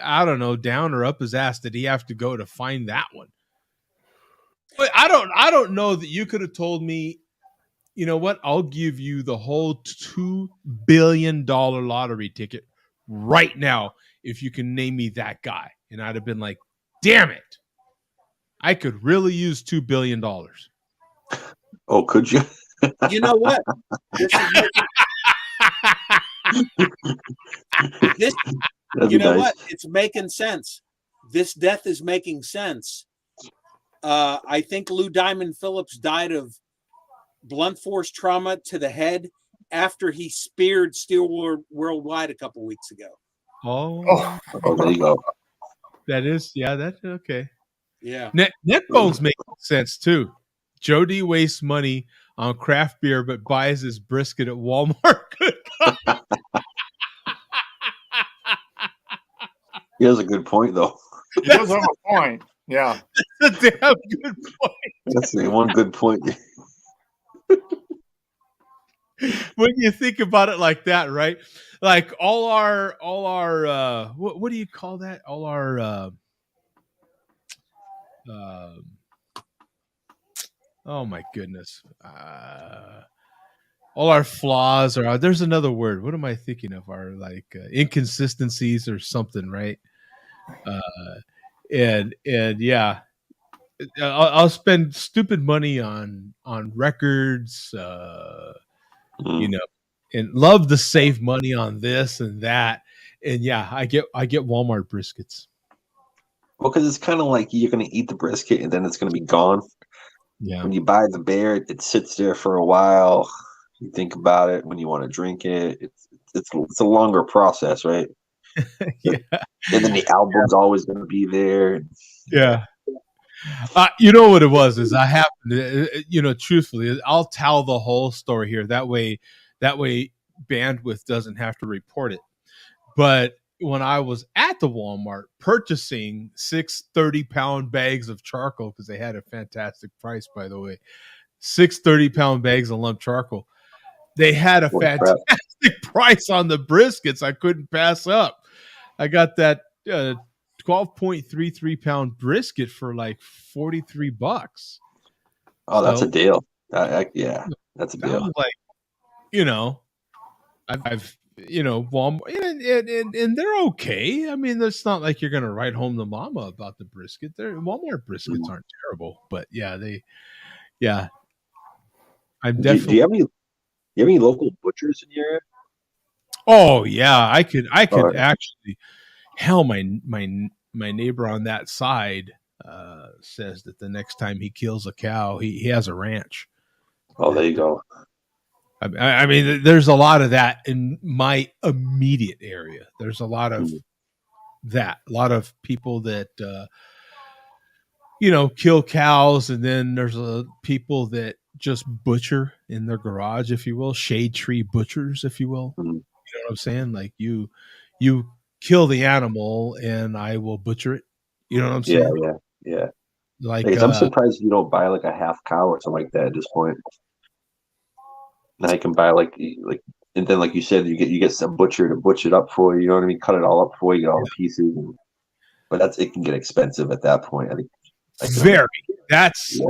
I don't know, down or up his ass did he have to go to find that one? But I don't know that you could have told me, you know what? I'll give you the whole $2 billion lottery ticket right now if you can name me that guy. And I'd have been like, damn it. I could really use $2 billion. Oh, could you? You know what? What? It's making sense. This death is making sense. I think Lou Diamond Phillips died of blunt force trauma to the head after he speared Steel Worldwide a couple weeks ago. Oh, there you go. That is, that's okay. Yeah. Netbones make sense too. Jody wastes money on craft beer, but buys his brisket at Walmart. He has a good point, though. He does have a point. Yeah. That's a damn good point. That's the one good point. when you think about it like that, right? Like all our what do you call that? All our um oh my goodness. All our flaws or there's another word. What am I thinking of? Our like inconsistencies or something, right? Uh and yeah, I'll spend stupid money on records, you know, and love to save money on this and that. And yeah, I get Walmart briskets. Well, because it's kind of like you're going to eat the brisket and then it's going to be gone. Yeah. When you buy the bear, it sits there for a while. You think about it when you want to drink it. It's a longer process, right? Yeah. And then the album's always going to be there. Yeah. You know what it was is I happened to, truthfully, I'll tell the whole story here. That way bandwidth doesn't have to report it. But when I was at the Walmart purchasing 6 30-pound bags of charcoal, because they had a fantastic price, by the way, 6 30-pound bags of lump charcoal, they had a Holy crap. fantastic price on the briskets I couldn't pass up. I got that 12.33 pound brisket for like $43. Oh, that's a So deal. Yeah, that's a that deal. was like, I've Walmart, and they're okay. I mean, it's not like you're gonna write home to mama about the brisket. Walmart briskets aren't terrible, but yeah, I'm Do definitely. you have any local butchers in your area? Oh yeah, I could Or- actually. Hell, my neighbor on that side says that the next time he kills a cow, he has a ranch. Oh, there you go. I mean, there's a lot of that in my immediate area. There's a lot of that. A lot of people that kill cows, and then there's people that just butcher in their garage, if you will, shade tree butchers, if you will. Mhm. You know what I'm saying? Like you kill the animal, and I will butcher it. You know what I'm saying? Yeah. Like I'm surprised you don't buy like a half cow or something like that at this point. Now you can buy like, and then like you said, you get some butcher to butcher it up for you. You know what I mean? Cut it all up for you, get all the pieces. But it can get expensive at that point. I think. Very. That's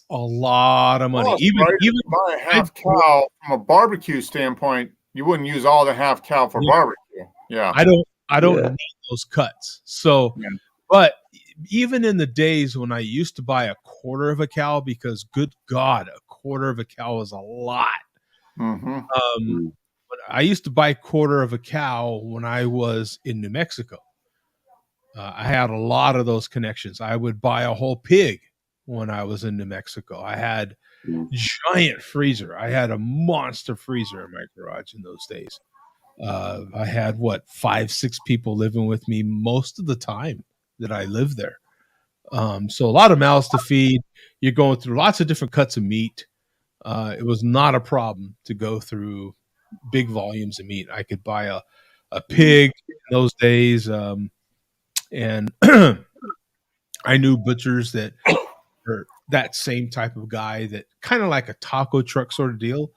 a lot of money. Plus, Even right, if you buy a half cow from a barbecue standpoint, you wouldn't use all the half cow for barbecue. Yeah, I don't need those cuts. So, but even in the days when I used to buy a quarter of a cow, because good God, a quarter of a cow is a lot. Mm-hmm. But I used to buy a quarter of a cow when I was in New Mexico. I had a lot of those connections. I would buy a whole pig when I was in New Mexico. I had giant freezer. I had a monster freezer in my garage in those days. I had 5-6 people living with me most of the time that I lived there. So a lot of mouths to feed. You're going through lots of different cuts of meat. It was not a problem to go through big volumes of meat. I could buy a pig in those days. And I knew butchers that were that same type of guy, that kind of like a taco truck sort of deal.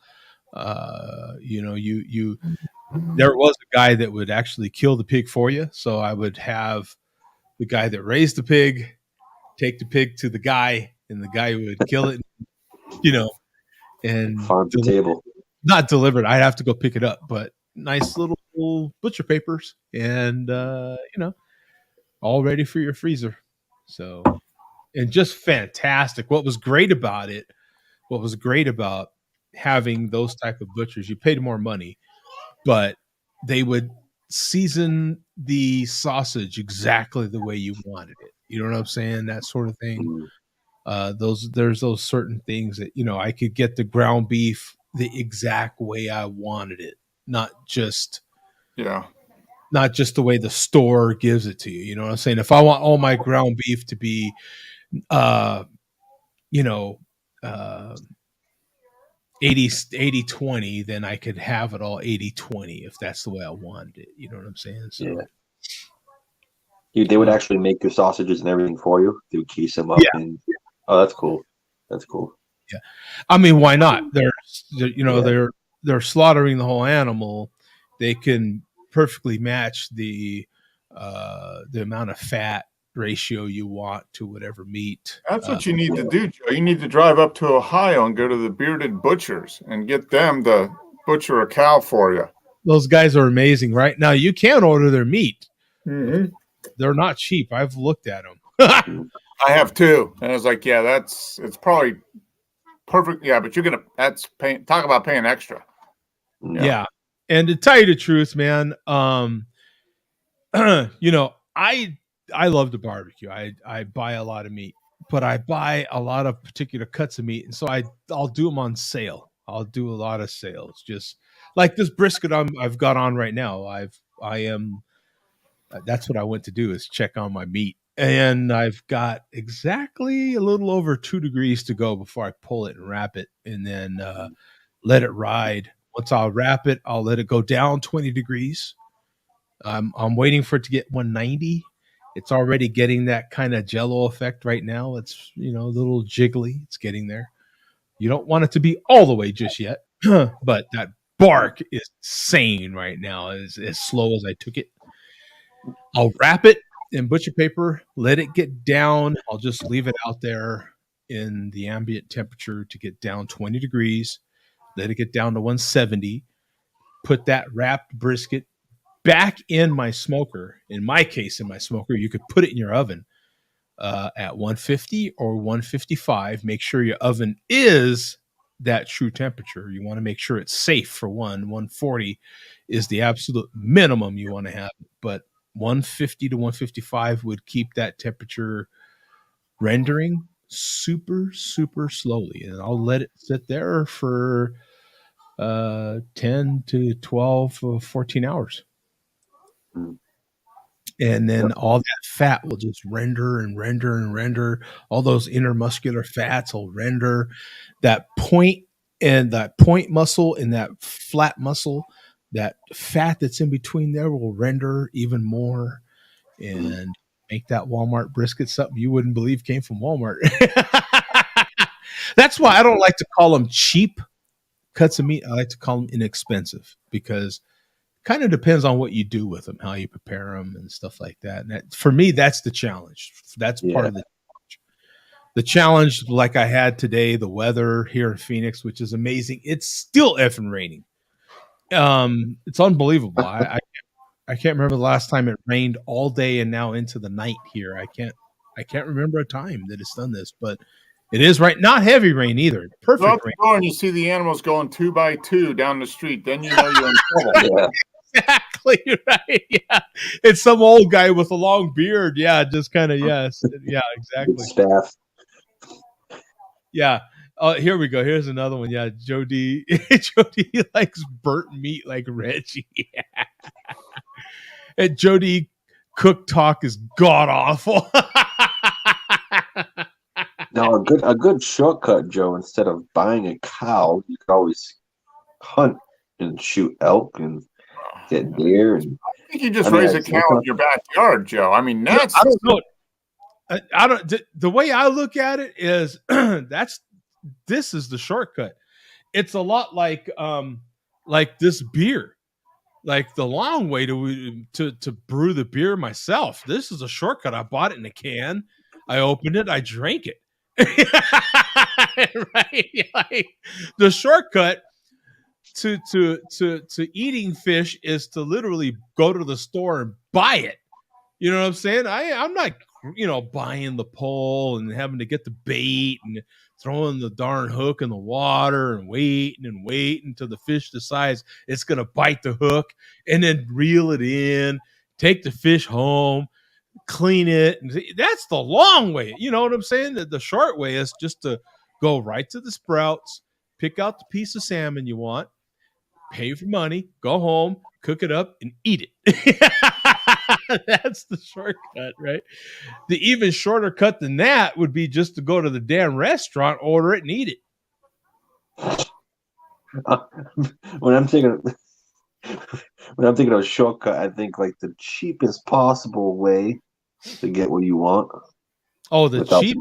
There was a guy that would actually kill the pig for you. So I would have the guy that raised the pig take the pig to the guy, and the guy would kill it, and farm to table. Not delivered. I'd have to go pick it up, but nice little butcher papers, and all ready for your freezer. So, and just fantastic. What was great about having those type of butchers, you paid more money, but they would season the sausage exactly the way you wanted it. You know what I'm saying? That sort of thing. There's those certain things that, I could get the ground beef the exact way I wanted it, not just the way the store gives it to you. You know what I'm saying? If I want all my ground beef to be, 80-20, then I could have it all 80-20 if that's the way I wanted it. You know what I'm saying? So they would actually make your sausages and everything for you. They would case them up. Yeah. Oh, that's cool. That's cool. Yeah, I mean, why not? They're slaughtering the whole animal. They can perfectly match the amount of fat ratio you want to whatever meat. That's what you need to do, Joe. You need to drive up to Ohio and go to the bearded butchers and get them to butcher a cow for you. Those guys are amazing, right? Now you can order their meat. Mm-hmm. They're not cheap. I've looked at them. I have too, and I was like, yeah, it's probably perfect. Yeah, but that's paying. Talk about paying extra. Yeah. And to tell you the truth, man, I love to barbecue. I buy a lot of meat, but I buy a lot of particular cuts of meat, and so I'll do them on sale. I'll do a lot of sales, just like this brisket I've got on right now. That's what I went to do, is check on my meat, and I've got exactly a little over 2 degrees to go before I pull it and wrap it, and then let it ride. Once I'll wrap it, I'll let it go down 20 degrees. I'm waiting for it to get 190. It's already getting that kind of jello effect right now. It's, a little jiggly. It's getting there. You don't want it to be all the way just yet, but that bark is insane right now, as slow as I took it. I'll wrap it in butcher paper, let it get down. I'll just leave it out there in the ambient temperature to get down 20 degrees. Let it get down to 170. Put that wrapped brisket back in my smoker. In my case, in my smoker, you could put it in your oven at 150 or 155. Make sure your oven is that true temperature. You want to make sure it's safe for 140 is the absolute minimum you want to have. But 150 to 155 would keep that temperature rendering super, super slowly. And I'll let it sit there for 10 to 12 or 14 hours. And then all that fat will just render and render and render. All those intermuscular fats will render. That point muscle and that flat muscle, that fat that's in between there will render even more and make that Walmart brisket something you wouldn't believe came from Walmart. That's why I don't like to call them cheap cuts of meat. I like to call them inexpensive, because kind of depends on what you do with them, how you prepare them and stuff like that. And for me, that's the challenge. That's part of the challenge. The challenge, like I had today, the weather here in Phoenix, which is amazing. It's still effing raining. It's unbelievable. I can't remember the last time it rained all day and now into the night here. I can't remember a time that it's done this, but it is right. Not heavy rain either. Perfect rain. And you see the animals going 2 by 2 down the street, then you know you're in trouble. Yeah. Exactly right. Yeah, it's some old guy with a long beard. Yeah, just kind of yes. Yeah, exactly. Good staff. Yeah. Here we go. Here's another one. Yeah, Jody. Jody likes burnt meat like Reggie. Yeah. And Jody cook talk is god awful. Now, a good shortcut, Joe. Instead of buying a cow, you could always hunt and shoot elk and get deer. And I think you just raise a cow in your backyard, Joe. I mean, that's I don't know. I don't. The way I look at it is this is the shortcut. It's a lot like this beer. Like the long way to brew the beer myself. This is a shortcut. I bought it in a can. I opened it. I drank it. Right? Like, the shortcut to eating fish is to literally go to the store and buy it. You know what I'm saying? I'm not, buying the pole and having to get the bait and throwing the darn hook in the water and waiting until the fish decides it's going to bite the hook, and then reel it in, take the fish home, clean it. That's the long way. You know what I'm saying? The short way is just to go right to the Sprouts, pick out the piece of salmon you want, pay for money, go home, cook it up, and eat it. That's the shortcut, right? The even shorter cut than that would be just to go to the damn restaurant, order it, and eat it. When I'm thinking of a shortcut, I think like the cheapest possible way to get what you want. Oh, the cheap.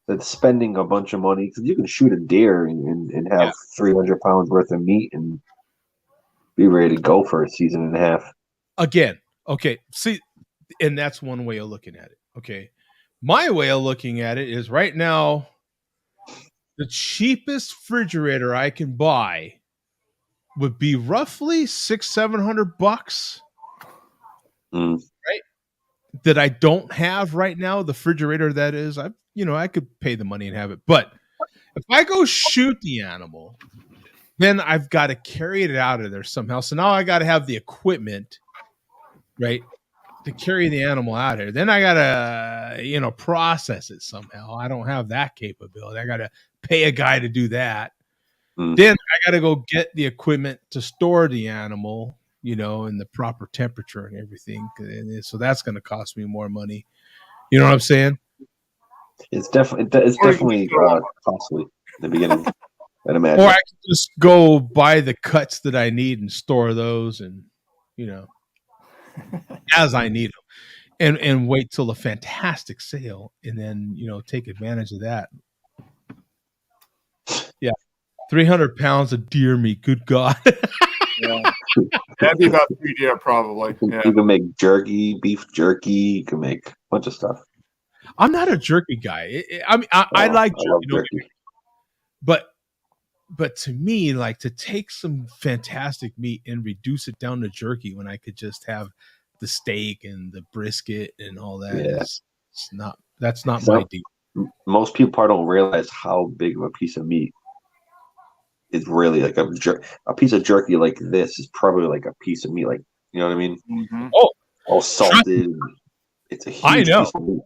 that's spending a bunch of money because you can shoot a deer and have 300 pounds worth of meat and be ready to go for a season and a half. Again, okay, see, and that's one way of looking at it. Okay, my way of looking at it is right now, the cheapest refrigerator I can buy would be roughly $600-700, right? That I don't have right now. The refrigerator that is, I could pay the money and have it, but if I go shoot the animal, then I've got to carry it out of there somehow. So now I got to have the equipment, right, to carry the animal out here. Then I got to, process it somehow. I don't have that capability. I got to pay a guy to do that. Then I got to go get the equipment to store the animal, in the proper temperature and everything. And so that's going to cost me more money. You know what I'm saying? It's definitely costly in the beginning. I'd imagine. Or I can just go buy the cuts that I need and store those, and as I need them, and wait till a fantastic sale, and then take advantage of that. Yeah, 300 pounds of deer meat. Good God. Yeah. That'd be about 3 deer probably. Yeah. You can make jerky, beef jerky. You can make a bunch of stuff. I'm not a jerky guy. I like jerky, but to me, like, to take some fantastic meat and reduce it down to jerky when I could just have the steak and the brisket and all that, that's not my deal. Most people probably don't realize how big of a piece of meat is really like a piece of jerky like this is probably like a piece of meat, like, you know what I mean? Mm-hmm. All salted. It's a huge piece of meat.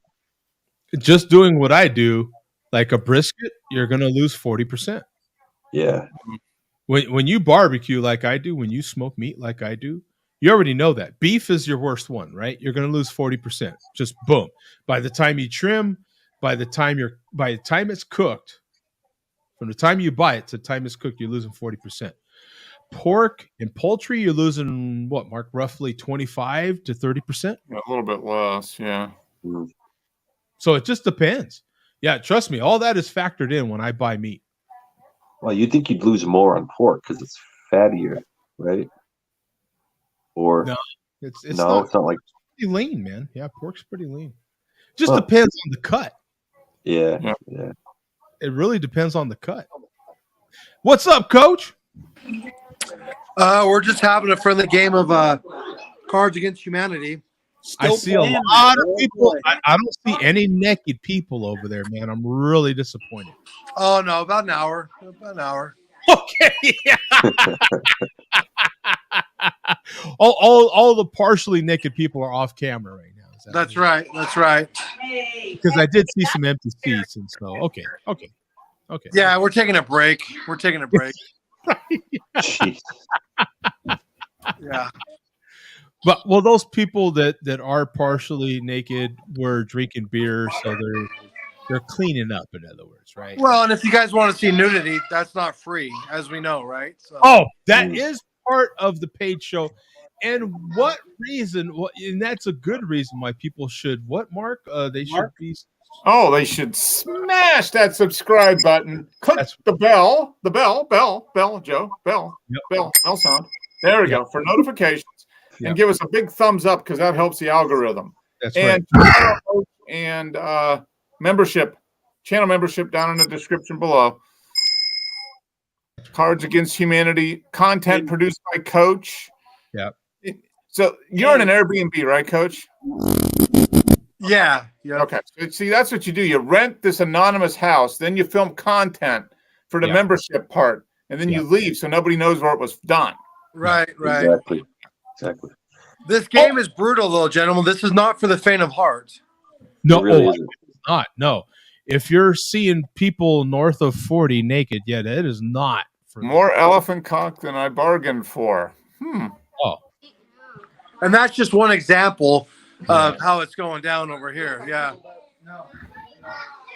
Just doing what I do, like a brisket, you're going to lose 40%. Yeah. When you barbecue like I do, when you smoke meat like I do, you already know that. Beef is your worst one, right? You're going to lose 40%. Just boom. By the time you trim, by the time it's cooked, from the time you buy it to the time it's cooked, you're losing 40%. Pork and poultry, you're losing what, Mark? Roughly 25 to 30%? A little bit less, yeah. Mm-hmm. So it just depends. Yeah, trust me, all that is factored in when I buy meat. Well, you'd think you'd lose more on pork because it's fattier, right? Or no, it's not like pretty lean, man. Yeah, pork's pretty lean. Just depends on the cut. Yeah. It really depends on the cut. What's up, Coach? We're just having a friendly game of Cards Against Humanity. I see a lot of people. I don't see any naked people over there, man. I'm really disappointed. Oh no, about an hour. Okay. Yeah. all the partially naked people are off camera right now. That's right. Because I did see some empty seats, and so okay. Yeah, we're taking a break. Yeah. But those people that are partially naked were drinking beer, so they're cleaning up. In other words, right? Well, and if you guys want to see nudity, that's not free, as we know, right? So. Oh, that is part of the paid show. And what reason? And that's a good reason why people should. What, Mark? They should be. Oh, they should smash that subscribe button. Click the bell, Joe, bell sound. There we go for notifications. And give us a big thumbs up because that helps the algorithm. That's right. And channel membership down in the description below. Cards Against Humanity, content produced by Coach. Yeah. So you're in an Airbnb, right, Coach? Yeah. Okay. So, see, that's what you do. You rent this anonymous house, then you film content for the membership part, and then you leave so nobody knows where it was done. Right. Exactly. This game is brutal, though, gentlemen. This is not for the faint of heart. No, it's not. No. If you're seeing people north of 40 naked, that is not for more elephant cock than I bargained for. Oh. And that's just one example of how it's going down over here. Yeah.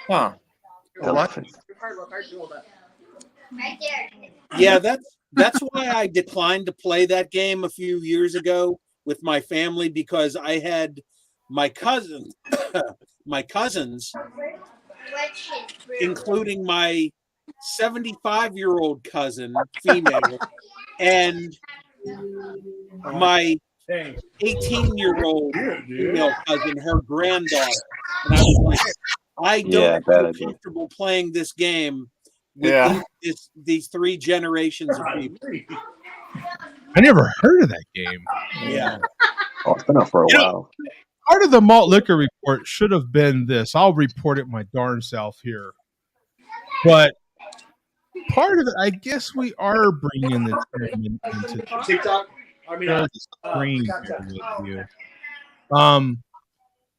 Huh. What? Yeah, that's why I declined to play that game a few years ago with my family, because I had my cousins including my 75-year-old cousin, female, and my 18-year-old female cousin, her granddaughter. And I was like, I don't feel comfortable playing this game with these three generations of people. I never heard of that game. Yeah. Oh, it's been up for a while. Part of the malt liquor report should have been this. I'll report it my darn self here. But part of it, I guess we are bringing the tournament into TikTok. the screen here with you.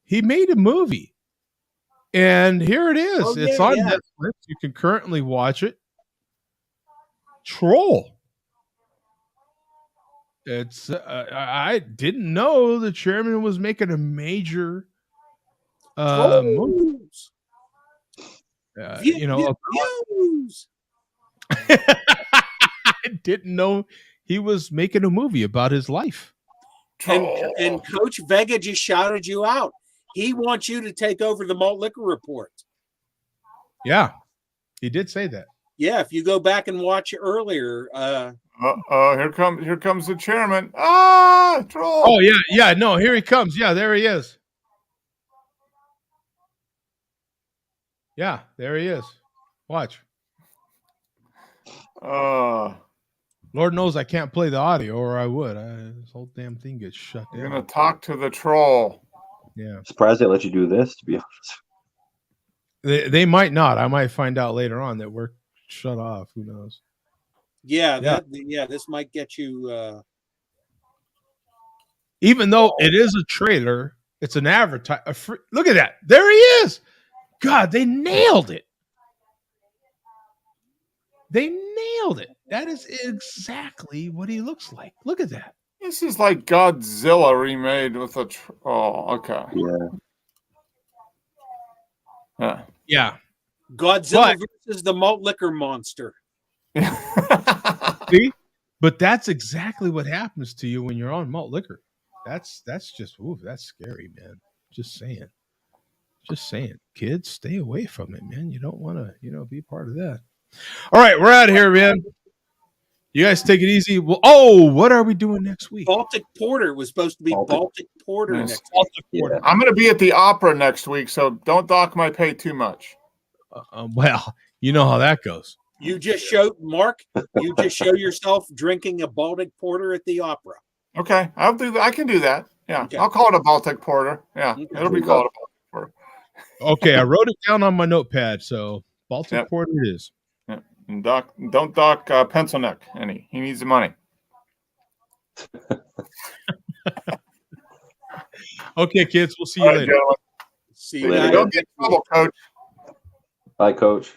He made a movie. And here it is. Oh, It's yeah, on yeah. Netflix. You can currently watch it. Troll. It's I didn't know the chairman was making a major movie. You know, I didn't know he was making a movie about his life. And Coach Vega just shouted you out. He wants you to take over the malt liquor report. Yeah, he did say that. Yeah, if you go back and watch earlier. Here comes the chairman. Ah, troll. Oh yeah. No, here he comes. Yeah, there he is. Yeah, there he is. Watch. Lord knows I can't play the audio, or I would. This whole damn thing gets shut down. You're gonna talk to the troll. Yeah. Surprised they let you do this, to be honest. They might not. I might find out later on that we're shut off. Who knows? Yeah. This might get you. Even though it is a trailer, it's an advertise. Look at that. There he is. God, they nailed it. They nailed it. That is exactly what he looks like. Look at that. This is like Godzilla remade with a. Okay. Yeah. Godzilla versus the malt liquor monster. See? But that's exactly what happens to you when you're on malt liquor. That's just that's scary, man. Just saying. Kids, stay away from it, man. You don't want to, be part of that. All right, we're out of here, man. You guys take it easy. Well, what are we doing next week? Baltic Porter was supposed to be Baltic Porter next week. Porter. I'm going to be at the opera next week, so don't dock my pay too much. Well, you know how that goes. You just showed Mark. You just show yourself drinking a Baltic Porter at the opera. Okay, I'll do that. I can do that. Yeah, Okay. I'll call it a Baltic Porter. Yeah, it'll be called a Baltic Porter. Okay, I wrote it down on my notepad. So Baltic Porter it is. Yeah. And don't dock Pencil Neck any. He needs the money. Okay, kids, we'll see you later. See you later. Don't get in trouble, Coach. Bye, Coach.